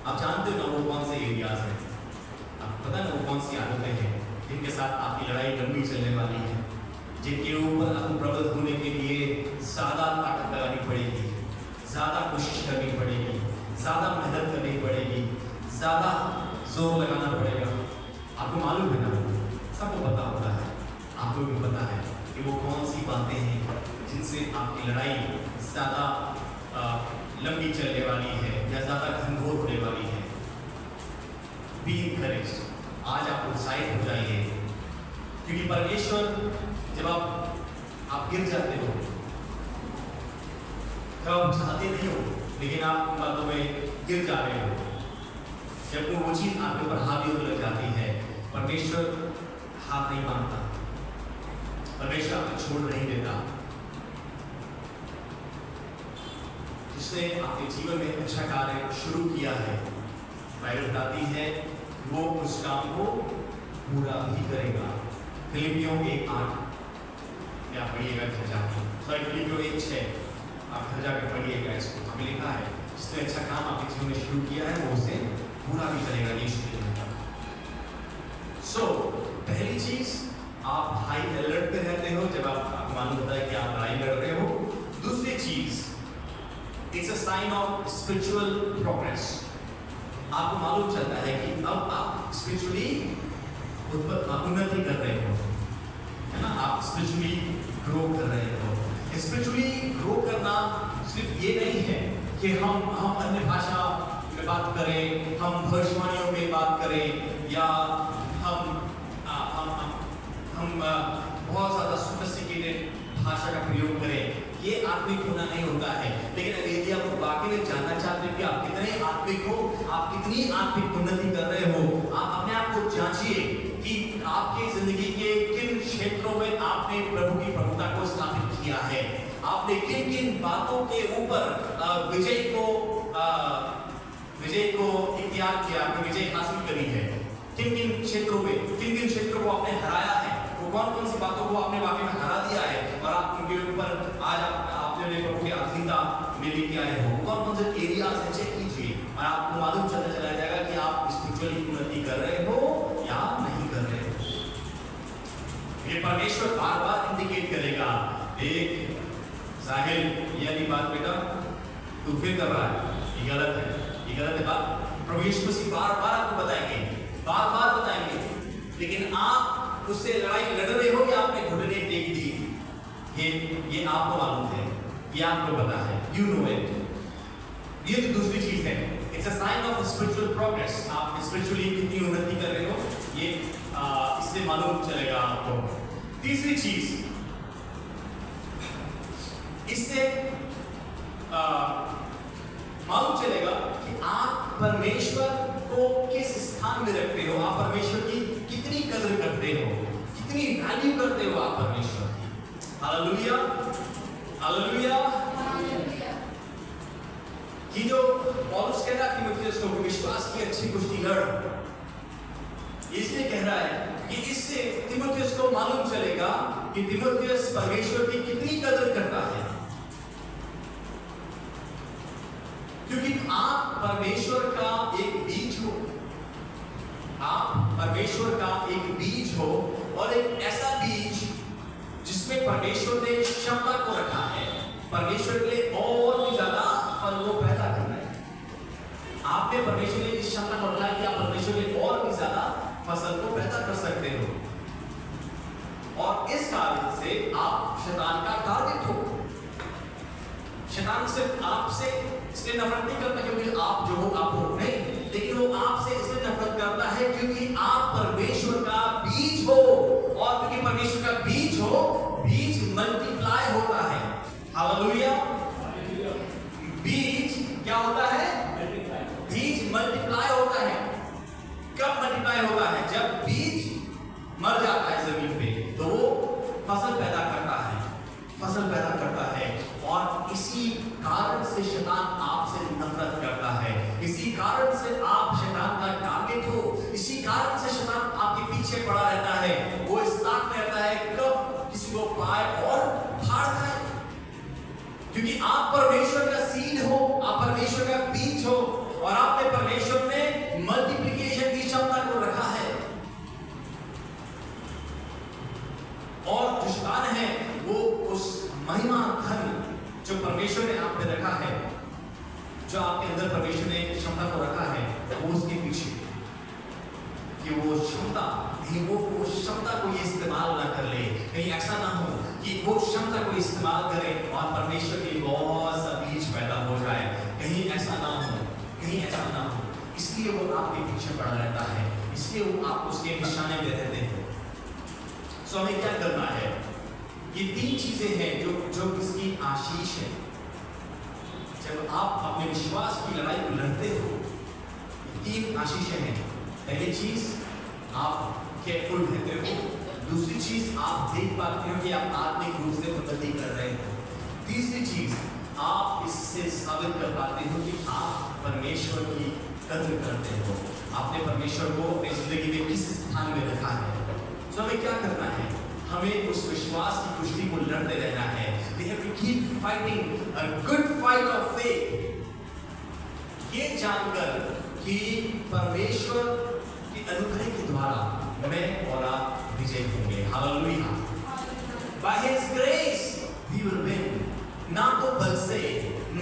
आप जानते हो ना वो कौन से एरियाज हैं, आपको पता है ना वो कौन सी आदतें हैं जिनके साथ आपकी लड़ाई लंबी चलने वाली है, जिनके ऊपर आपको प्रबल होने के लिए ज़्यादा ताकत लगानी पड़ेगी, ज़्यादा कोशिश करनी पड़ेगी, ज़्यादा मेहनत करनी पड़ेगी, ज़्यादा जोर लगाना पड़ेगा। आपको मालूम है ना, सबको पता होता है, आपको भी पता है कि वो कौन सी बातें हैं जिनसे आपकी लड़ाई ज़्यादा लंबी चलने वाली है या ज़्यादा घनघोर होने वाली है। बी एनकरेज्ड, आज आप उत्साहित हो जाइए, क्योंकि परमेश्वर, जब आप गिर जाते हो, तब आप चाहते नहीं हो, लेकिन आप उन बातों में गिर जा रहे हो, जब वो चीज आपके ऊपर हावी होने लग जाती है, परमेश्वर हाथ नहीं मानता, परमेश्वर आपको छोड़ नहीं देता। जिसने आपके जीवन में अच्छा कार्य शुरू किया है, बाइबल बताती है वो उस काम को पूरा भी करेगा। फिलिपियों 1:8 या पढ़िएगा घर जाके, फिलिपियों 1:6 आप घर जाकर पढ़िएगा, इसको हमें लिखा है जिसने अच्छा काम आपके जीवन में शुरू किया है वो उसे पूरा भी करेगा यीशु के नाम पर। सो पहली चीज, आप हाई अलर्ट पे रहते हो जब आपको मालूम होता है कि आप लड़ाई लड़ रहे हो। दूसरी चीज, it's a sign of spiritual progress. आपको मालूम चलता है कि अब आप स्पिरिचुअली उन्नति कर रहे हो, है ना, आप स्पिरिचुअली ग्रो कर रहे हो। स्पिरिचुअली ग्रो करना सिर्फ ये नहीं है कि हम अन्य भाषा में बात करें, हम भविष्यवाणियों में बात करें, या हम बहुत ज़्यादा सोफिस्टिकेटेड भाषा का प्रयोग करें। ये आत्मिक होना नहीं होता है। लेकिन अगर यदि आप वाकई में जानना चाहते हैं कि आप कितने आत्मिक हो, आप कितनी आत्मिक उन्नति कर रहे हो, आप अपने आप को जांचिए कि आपकी जिंदगी के किन क्षेत्रों में आपने प्रभु की प्रभुता को स्थापित किया है, आपने किन किन बातों के ऊपर विजय को इख्तियार किया, आपने विजय हासिल करी है, किन किन क्षेत्रों को आपने हराया है, वो कौन सी बातों को आपने वाकई में हरा दिया है और आप उनके ऊपर आज आपने प्रभु की अधीनता में लेके आए हो। कौन से एरियाज है, चेक कीजिए और आपको मालूम चला जाएगा कि आप स्पिरिचुअली उन्नति कर रहे हो या नहीं कर रहे हो। ये परमेश्वर बार बार इंडिकेट करेगा, देख साहिल, ये नहीं बात बेटा तू फिर कर रहा है, ये गलत है बात। प्रभु यीशु मसीह बार बार आपको बताएंगे, लेकिन आप उससे लड़ाई लड़ रहे हो या आपने घुटने टेक दी, ये आपको मालूम है, ये आपको पता है, यू नो इट। ये तो दूसरी चीज है, it's a sign of spiritual progress. आप स्पिरिचुअली कितनी उन्नति कर रहे हो, ये इससे मालूम चलेगा आपको। तीसरी चीज, इससे मालूम चलेगा कि आप परमेश्वर को किस स्थान में रखते हो, आप परमेश्वर की कितनी कदर करते हो, कितनी वैल्यू करते हो आप परमेश्वर की। Hallelujah, hallelujah. कि जो पौलुस कह रहा है तीमुथियुस को विश्वास की अच्छी कुश्ती लड़, इसलिए कह रहा है कि इससे तीमुथियुस को मालूम चलेगा कि तीमुथियुस परमेश्वर की कितनी कदर करता है, क्योंकि आप परमेश्वर का एक बीज हो, आप परमेश्वर का एक बीज हो, और एक ऐसा बीज जिसमें परमेश्वर ने क्षमता को रखा है परमेश्वर के लिए और भी ज्यादा फल को पैदा करना है। आपने परमेश्वर ने इस क्षमता को रखा है कि आप परमेश्वर के लिए और भी ज्यादा फसल को पैदा कर सकते हो, और इस कारण से आप शैतान का टारगेट हो। शैतान सिर्फ आपसे इसलिए नफरत नहीं करता क्योंकि आप जो हो आप हो, नहीं, लेकिन वो आपसे इसलिए नफरत करता है क्योंकि आप परमेश्वर का बीज हो, और क्योंकि परमेश्वर का बीज हो, बीज मल्टीप्लाई होता है। हालेलुया। बीज क्या होता है? बीज मल्टीप्लाई होता है। कब मल्टीप्लाई होता है? जब बीज मर जाता है जमीन पे तो वो फसल पैदा करता है, और इसी कारण से शैतान आपसे नफरत करता है, इसी कारण से आप शैतान का टारगेट हो, इसी कारण से शैतान आपके पीछे पड़ा रहता है। वो इस ताक में रहता है कब किसी को पाए और फाड़ खाए, क्योंकि आप परमेश्वर का सीड हो, आप परमेश्वर का बीज हो, और आपने परमेश्वर में मल्टीप्लिकेशन की क्षमता को रखा है। और जो शैतान है वो उस महिमा धन जो परमेश्वर ने आप में रखा है, जो आपके अंदर परमेश्वर ने क्षमता को रखा है, वो उसके पीछे कि वो क्षमता नहीं, वो क्षमता को ये इस्तेमाल ना कर ले, कहीं ऐसा ना हो कि वो क्षमता को इस्तेमाल करे और परमेश्वर की बहुत सा बीज पैदा हो जाए, कहीं ऐसा ना हो। इसलिए वो आपके पीछे पड़ा रहता है, इसलिए वो आप उसके निशाने में रहते हैं। सो हमें क्या करना है? ये तीन चीजें हैं जो इसकी आशीष है। जब आप अपने विश्वास की लड़ाई को लड़ते हो, तीन आशीषें हैं। पहली चीज, आप केयरफुल रहते हो। दूसरी चीज, आप देख पाते हो कि आप आत्मिक रूप से उन्नति कर रहे हो। तीसरी चीज, आप इससे साबित कर पाते हो कि आप परमेश्वर की कदर करते हो, आपने परमेश्वर को अपनी जिंदगी में किस स्थान में रखा है। तो हमें क्या करना है? हमें उस विश्वास की कुश्ती को लड़ते रहना है। We have to keep fighting a good fight of faith, ये जानकर कि परमेश्वर के अनुग्रह के द्वारा मैं और आप विजय होंगे। Hallelujah. By His grace we will win, ना तो बल से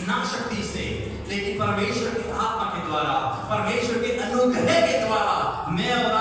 ना शक्ति से, लेकिन परमेश्वर की आत्मा के द्वारा, परमेश्वर के अनुग्रह के द्वारा मैं और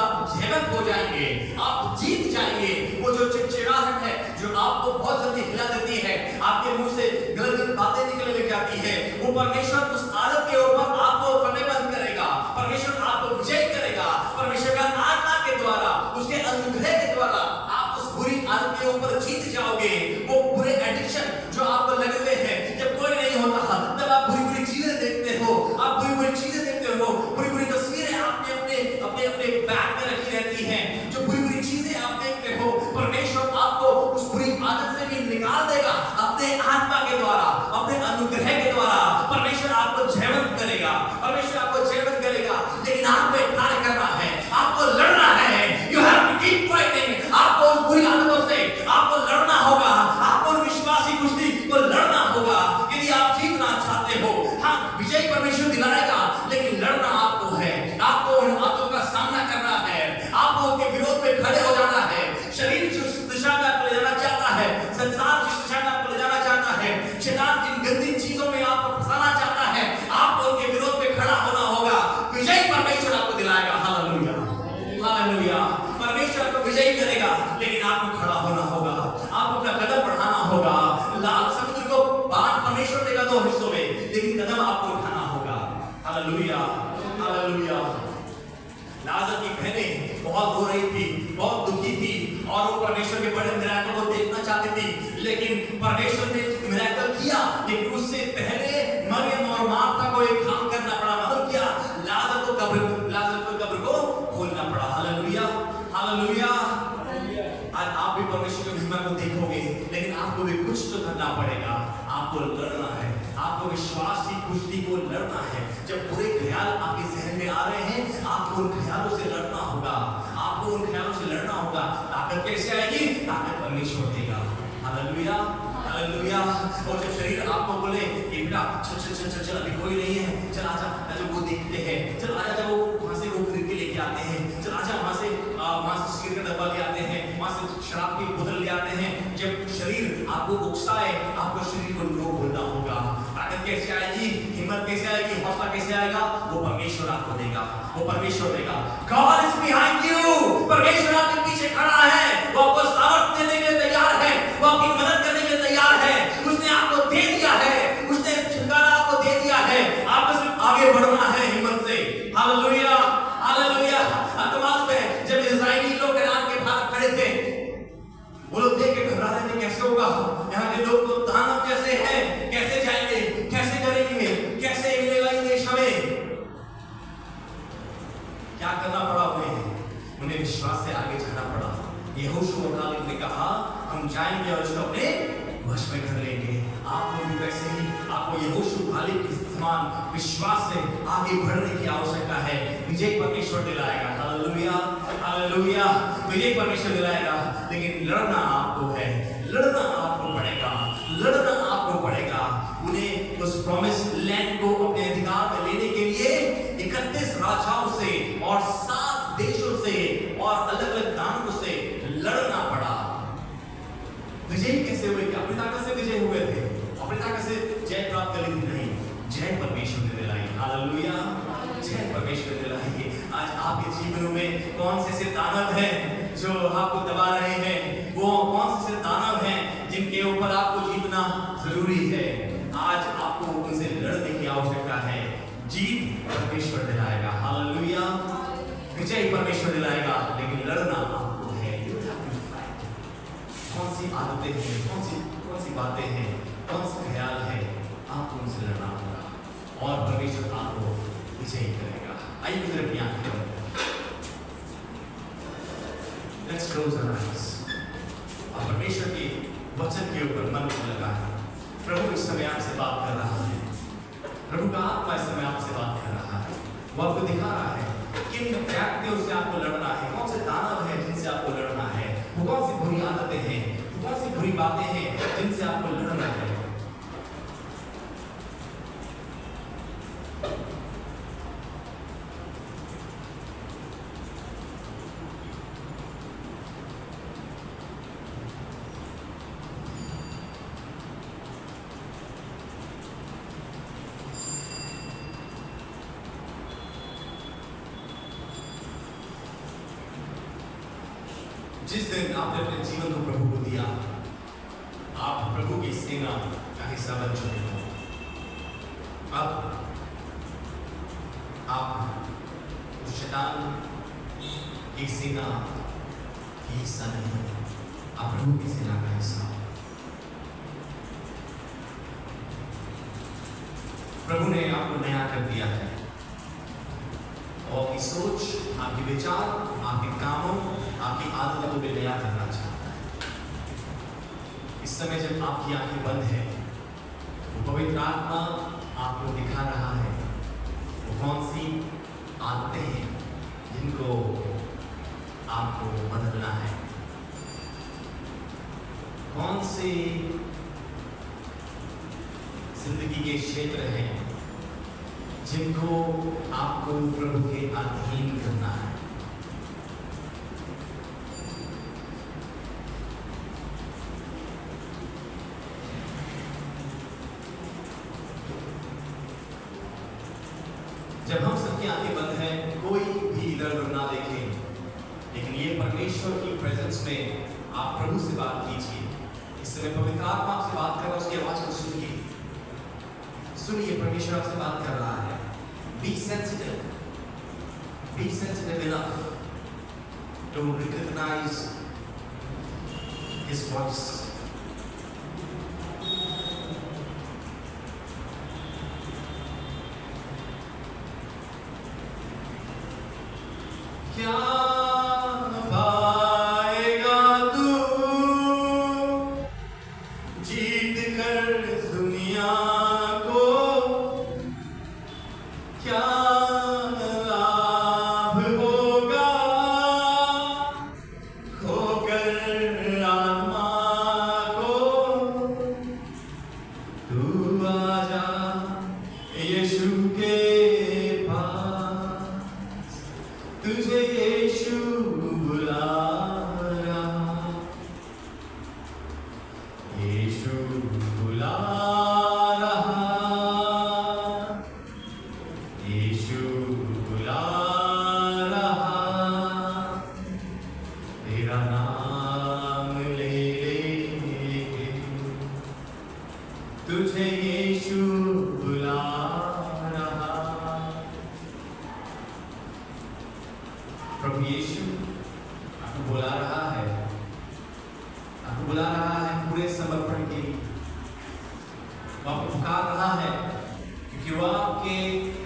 विजयी करेगा, लेकिन आपको खड़ा होना होगा, आपको अपना कदम बढ़ाना होगा। लाल समुद्र को बांट परमेश्वर देगा 2 हिस्सों में, लेकिन कदम आपको उठाना होगा। Hallelujah, hallelujah. लाजर की बहनें बहुत रो रही थी, बहुत दुखी थी, और वो परमेश्वर के बड़े मिराकल को देखना चाहती थी, लेकिन परमेश्वर ने मिराकल किया, लेकिन उससे पहले मरियम और मार्था को एक काम करना पड़ा। मतलब क्या? लाजर को कब्र को खोलना पड़ा। Hallelujah, hallelujah. आज आप भी परमेश्वर की महिमा को देखोगे, लेकिन आपको भी कुछ तो करना पड़ेगा। आपको लड़ना है, आपको विश्वास की कुश्ती को लड़ना है। जब बुरे ख्याल आपके जहन में आ रहे हैं, आपको उन ख्यालों से लड़ना होगा, आपको उन ख्यालों से लड़ना होगा। ताकत कैसे आएगी? ताकत परमेश्वर देगा। Hallelujah, hallelujah. और जब शरीर आपको बोले कि बेटा चल चल चल चल चल, अभी कोई नहीं है, चल आजा, जब वो देखते हैं, चल आजा, जब वो वहां से वो खरीद के लेके आते हैं, चल आजा, वहां से सिगरेट का डब्बा ले आते हैं, वहां से शराब की बोतल ले आते हैं। जब शरीर आपको उकसाए, आपको शरीर को नो बोलना होगा। ताकत कैसे आएगी? हिम्मत कैसे आएगी? हौसला कैसे आएगा? वो परमेश्वर आपको देगा, वो परमेश्वर देगा। God is behind you। परमेश्वर आपके पीछे खड़ा है, वो आपको सामर्थ्य देने के लिए तैयार है, वो आपकी मदद करने के लिए तैयार है। उसने आपको दे दिया है, उसने छुटकारा आपको दे दिया है, आपको सिर्फ आगे बढ़ना है हिम्मत से। Hallelujah, hallelujah. आपको मालूम है जब इस्राएली लोग कनान के बाहर खड़े थे, वो लोग देख के घबरा रहे थे, कैसे होगा? यहाँ के लोग तो दानव जैसे हैं, कैसे जाएंगे, कैसे करेंगे, कैसे मिलेगा ये देश हमें? क्या करना पड़ा उन्हें विश्वास से आगे जाना पड़ा। यहोशू और कालेब ने कहा हम जाएंगे और इसको अपने वश में कर लेंगे। आपको भी वैसे ही आपको यहोशू कालेब के समान विश्वास से आगे बढ़ने की आवश्यकता है। विजय परमेश्वर दिलाएगा। Hallelujah, hallelujah. विजय परमेश्वर दिलाएगा, लेकिन लड़ना आपको है, लड़ना आपको पड़ेगा, लड़ना आपको पड़ेगा। उन्हें उस प्रॉमिस लैंड को अपने अधिकार में लेने के लिए 31 राजाओं से और 7 देशों से और अलग अलग दानवों से लड़ना पड़ा। विजय कैसे हुए? क्या अपनी ताकत से विजय हुए थे? अपनी ताकत से जय प्राप्त करी थी? नहीं, जय परमेश्वर ने दिलाई। हालेलुया, जय परमेश्वर ने दिलाई। आज आपके जीवन में कौन से दानव हैं जो आपको दबा रहे हैं? वो कौन से दानव हैं जिनके ऊपर आपको जीतना जरूरी है? आज आपको उनसे लड़ने की आवश्यकता है। जीत परमेश्वर दिलाएगा। हालेलुया, विजय परमेश्वर दिलाएगा, लेकिन लड़ना आपको है। कौन सी आदतें हैं, कौन सी बातें हैं, कौन सा ख्याल है, आपको उनसे लड़ना होगा और परमेश्वर आपको विजयी करेगा। आइए मेरे अपनी आंखें बंद करें। Let's close our eyes। और परमेश्वर के वचन के ऊपर मन को लगाएं। प्रभु इस समय आपसे बात कर रहा है, प्रभु का आत्मा इस समय आपसे बात कर रहा है। वो आपको दिखा रहा है किन व्यक्तियों से आपको लड़ना है, कौन से दानव हैं जिनसे आपको लड़ना है, वो कौन सी बुरी आदतें हैं, वो कौन सी बुरी बातें हैं जिनसे आपको लड़ना है। जिस दिन आपने अपने जीवन को प्रभु को दिया, आप प्रभु की सेना का हिस्सा बन चुके हो। अब आप शैतान की सेना की हिस्सा नहीं, आप प्रभु की सेना का हिस्सा हो। प्रभु ने आपको नया कर दिया है और आपकी सोच, आपके विचार, आपके कामों, आपकी आदतों को भी नया करना चाहता है। इस समय जब आपकी आंखें बंद है, वो पवित्र आत्मा आपको दिखा रहा है वो कौन सी आदतें हैं जिनको आपको बदलना है, कौन से जिंदगी के क्षेत्र हैं जिनको आपको प्रभु के अधीन करना है। जब हम सबकी आंखें बंद हैं, कोई भी इधर उधर ना देखे, लेकिन ये परमेश्वर परमेश्वर की प्रेजेंस में आप प्रभु से बात कीजिए। इस समय पवित्र आत्मा आपसे बात कर रहा है, उसकी आवाज को सुनिए। सुनिए, परमेश्वर आपसे बात कर रहा है। Be sensitive enough to recognize His voice. क्या पाएगा तू जीत कर दुनिया को? क्या लाभ होगा खोकर आत्मा को? तू आजा यीशु के पास, तुझे यीशु बुला रहा, यीशु बुला रहा, यीशु बुला रहा। तेरा नाम ले लेके तुझे यीशु बुला रहा। प्रभु यीशु आपको बुला रहा है, आपको बुला रहा है पूरे समर्पण के लिए। वो आपको पुकार रहा है क्योंकि वो आपके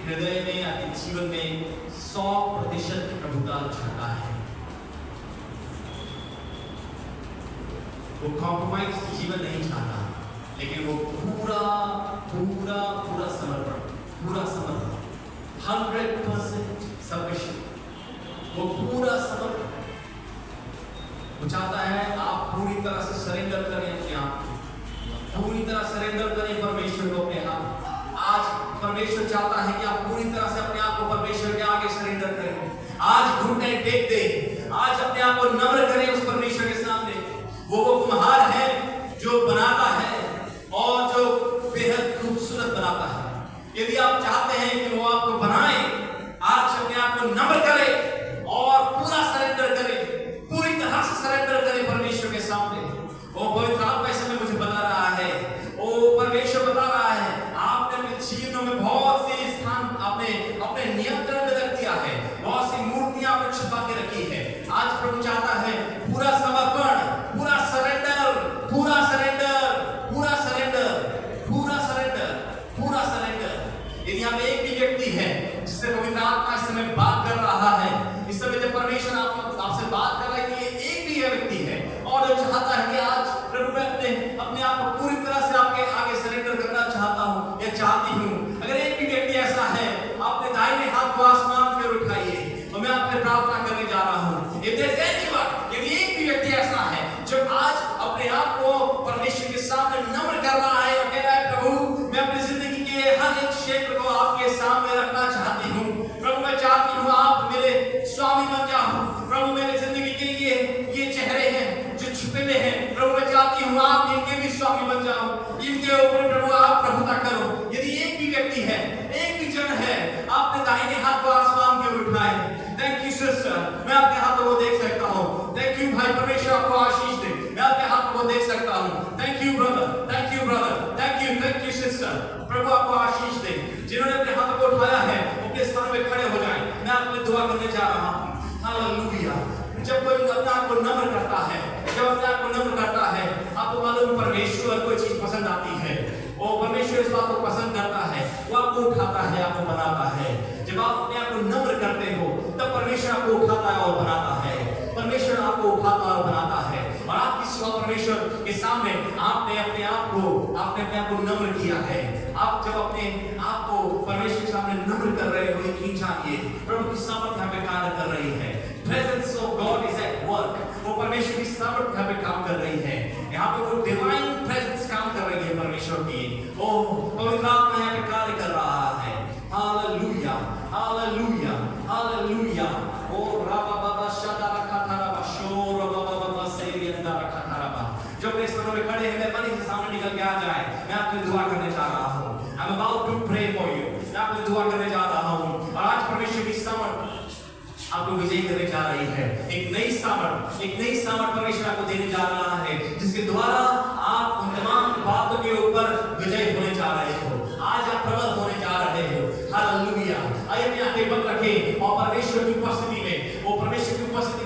हृदय में, आपके जीवन में 100% प्रभुता चाहता है। वो कॉम्प्रोमाइज जीवन नहीं चाहता, लेकिन वो पूरा पूरा पूरा समर्पण, पूरा समर्पण, 100% सबमिशन, वो पूरा समर्पण। वो चाहता है आप पूरी तरह से सरेंडर करें अपने आप को, पूरी तरह सरेंडर करें परमेश्वर को अपने आप। आज परमेश्वर चाहता है कि आप पूरी तरह से अपने आप को परमेश्वर के आगे सरेंडर करें। आज घुटने टेक दें, आज अपने आप को नम्र करें उस परमेश्वर के सामने। वो कुम्हार है जो बनाता है और जो बेहद खूबसूरत बनाता है। यदि आप चाहते हैं कि वो आपको बनाए, आज अपने आप को नम्र करें और पूरा सरेंडर करें, पूरी तरह से सरेंडर करें परमेश्वर के सामने। वो पवित्र आत्मा इस समय मुझे बता रहा है, वो परमेश्वर बता रहा है, आपने अपने जीवनों में बहुत सी स्थान आपने अपने नियंत्रण में रख दिया है, बहुत सी मूर्तियां आपने छुपा के रखी है। आज प्रभु चाहता है पूरा समर्पण, पूरा सरेंडर, पूरा सरेंडर, पूरा सरेंडर, पूरा सरेंडर, पूरा सरेंडर। यदि आप एक भी व्यक्ति है जिससे पवित्र आत्मा इस समय बात कर रहा है, इस समय जब परमेश्वर आपसे बात कर रहा है, कि एक भी व्यक्ति है और जो चाहता है कि आज प्रभु मैं अपने आप को पूरी तरह से आपके आगे सरेंडर करना चाहता हूं या चाहती हूं, अगर एक भी व्यक्ति ऐसा है, अपने दाहिने हाथ को आसमान की ओर उठाइए और मैं आपसे प्रार्थना करने जा रहा हूं। यदि एक भी व्यक्ति ऐसा है जो आज अपने आप को परमेश्वर के सामने नम्र कर रहा है और कह रहा है प्रभु मैं अपनी जिंदगी के हर एक क्षेत्र को आपके सामने रखना चाहती हूँ, प्रभु मैं चाहती हूँ आप मेरे स्वामी बन जाओ, प्रभु मेरे जिंदगी के ये चेहरे हैं जो छुपे हुए हैं, प्रभु मैं चाहती हूँ आप इनके भी स्वामी बन जाओ, इनके ऊपर प्रभु आप प्रभुता करो। यदि एक भी व्यक्ति है, एक भी जन है, आपने दाहिने हाथ को आसमान की ओर उठाए। थैंक यू सिस्टर, मैं आपके हाथों को देख सकता हूँ। थैंक यू भाई, परमेश्वर आपको आशीष दे, मैं आपके हाथों को देख सकता हूँ। Thank you brother, thank you brother, thank you sister, प्रभु आपको आशीष दे। जिन्होंने अपने हाथों को उठाया है अपने स्थान में खड़े हो जाएं। मैं आपके दुआ करने जा रहा हूँ। हालेलुया। जब कोई अपने आप को नम्र करता है, जब अपने आप को नम्र करता है, आपको मालूम परमेश्वर कोई चीज पसंद आती है, वो परमेश्वर इस बात को पसंद करता है, वो आपको उठाता है, आपको बनाता है। जब आप अपने आप को नम्र करते हो तब परमेश्वर आपको उठाता है और बनाता है, परमेश्वर आपको उठाता और बनाता है। और आपकी सेवा परमेश्वर के सामने आपने अपने आप को नम्र किया है। आप जब अपने आप को परमेश्वर के सामने नम्र कर रहे हो, यकीन जानिए प्रभु की सामर्थ यहाँ पे कार्य कर रही है। Presence of God is at work. वो परमेश्वर की सामर्थ यहाँ पे काम कर रही है। यहाँ पे वो डिवाइन प्रेजेंस काम कर रही है परमेश्वर की। ओ पवित्र आत्मा यहाँ पे कार्य कर रहा है। Hallelujah, hallelujah, hallelujah. ओ राबा बाबा शादा रखा था राबा शोर बाबा बाबा सेरी अंदर रखा था राबा। जो अपने स्थानों में खड़े हैं, मेहरबानी से सामने निकल के आ जाए। मैं आपके दुआ करने जा रहा हूँ। I'm about to pray for you. मैं आपके दुआ करने जा रहा हूँ और आज परमेश्वर की सामर्थ आपको विजयी करने जा जा रही है। एक नई सामर्थ परमेश्वर आपको देने जा रहा है, जिसके द्वारा आप उन तमाम बातों के ऊपर विजय होने जा रहे हो। आज आप प्रबल होने जा रहे हो। हालेलुया। आइए अपनी आंखें बंद रखें और परमेश्वर की उपस्थिति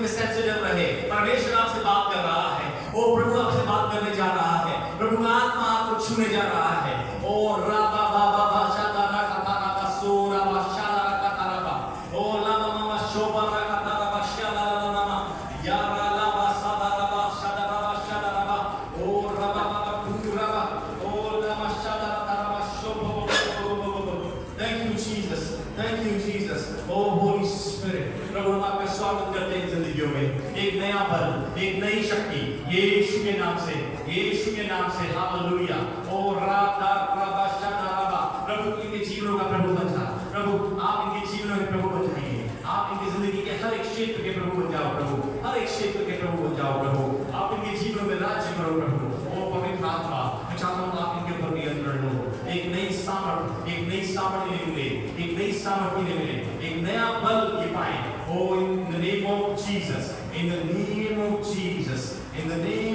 में सेंसिटिव रहे। परमेश्वर आपसे बात कर रहा है, वो प्रभु आपसे बात करने जा रहा है, प्रभु का आत्मा आपको छूने जा रहा है। ओ राबा बाबा बाशादा राका राका सोरा बाशादा राका राका ओ लामा मामा शोभा राका राका बाशादा लामा यारा लामा सादा राबा शादा राबा शादा राबा ओ राबा बाबा टू राबा ओ लामा शादा राबा शोभा। Thank you Jesus. Oh Holy Spirit, प्रभु हम आपका स्वागत करते हैं जिंदगियों में। एक नया बल, एक नई शक्ति यीशु के नाम से हालेलुया। ओ राबा राबा शादा राबा। प्रभु इनके जीवनों का प्रभु बन जा। प्रभु आप इनके जीवनों के प्रभु बन जाइए। आप इनकी जिंदगी के हर एक क्षेत्र के प्रभु बन जाओ प्रभु, हर एक क्षेत्र के प्रभु बन जाओ प्रभु। आप इनके जीवनों में राज्य करो प्रभु। ओ पवित्र आत्मा, मैं चाहता हूँ आप इनके ऊपर नियंत्रण लो। एक नई सामर्थ्य मिले, एक नया बल ये पाए। Oh, in the name of Jesus, in the name of Jesus, in the name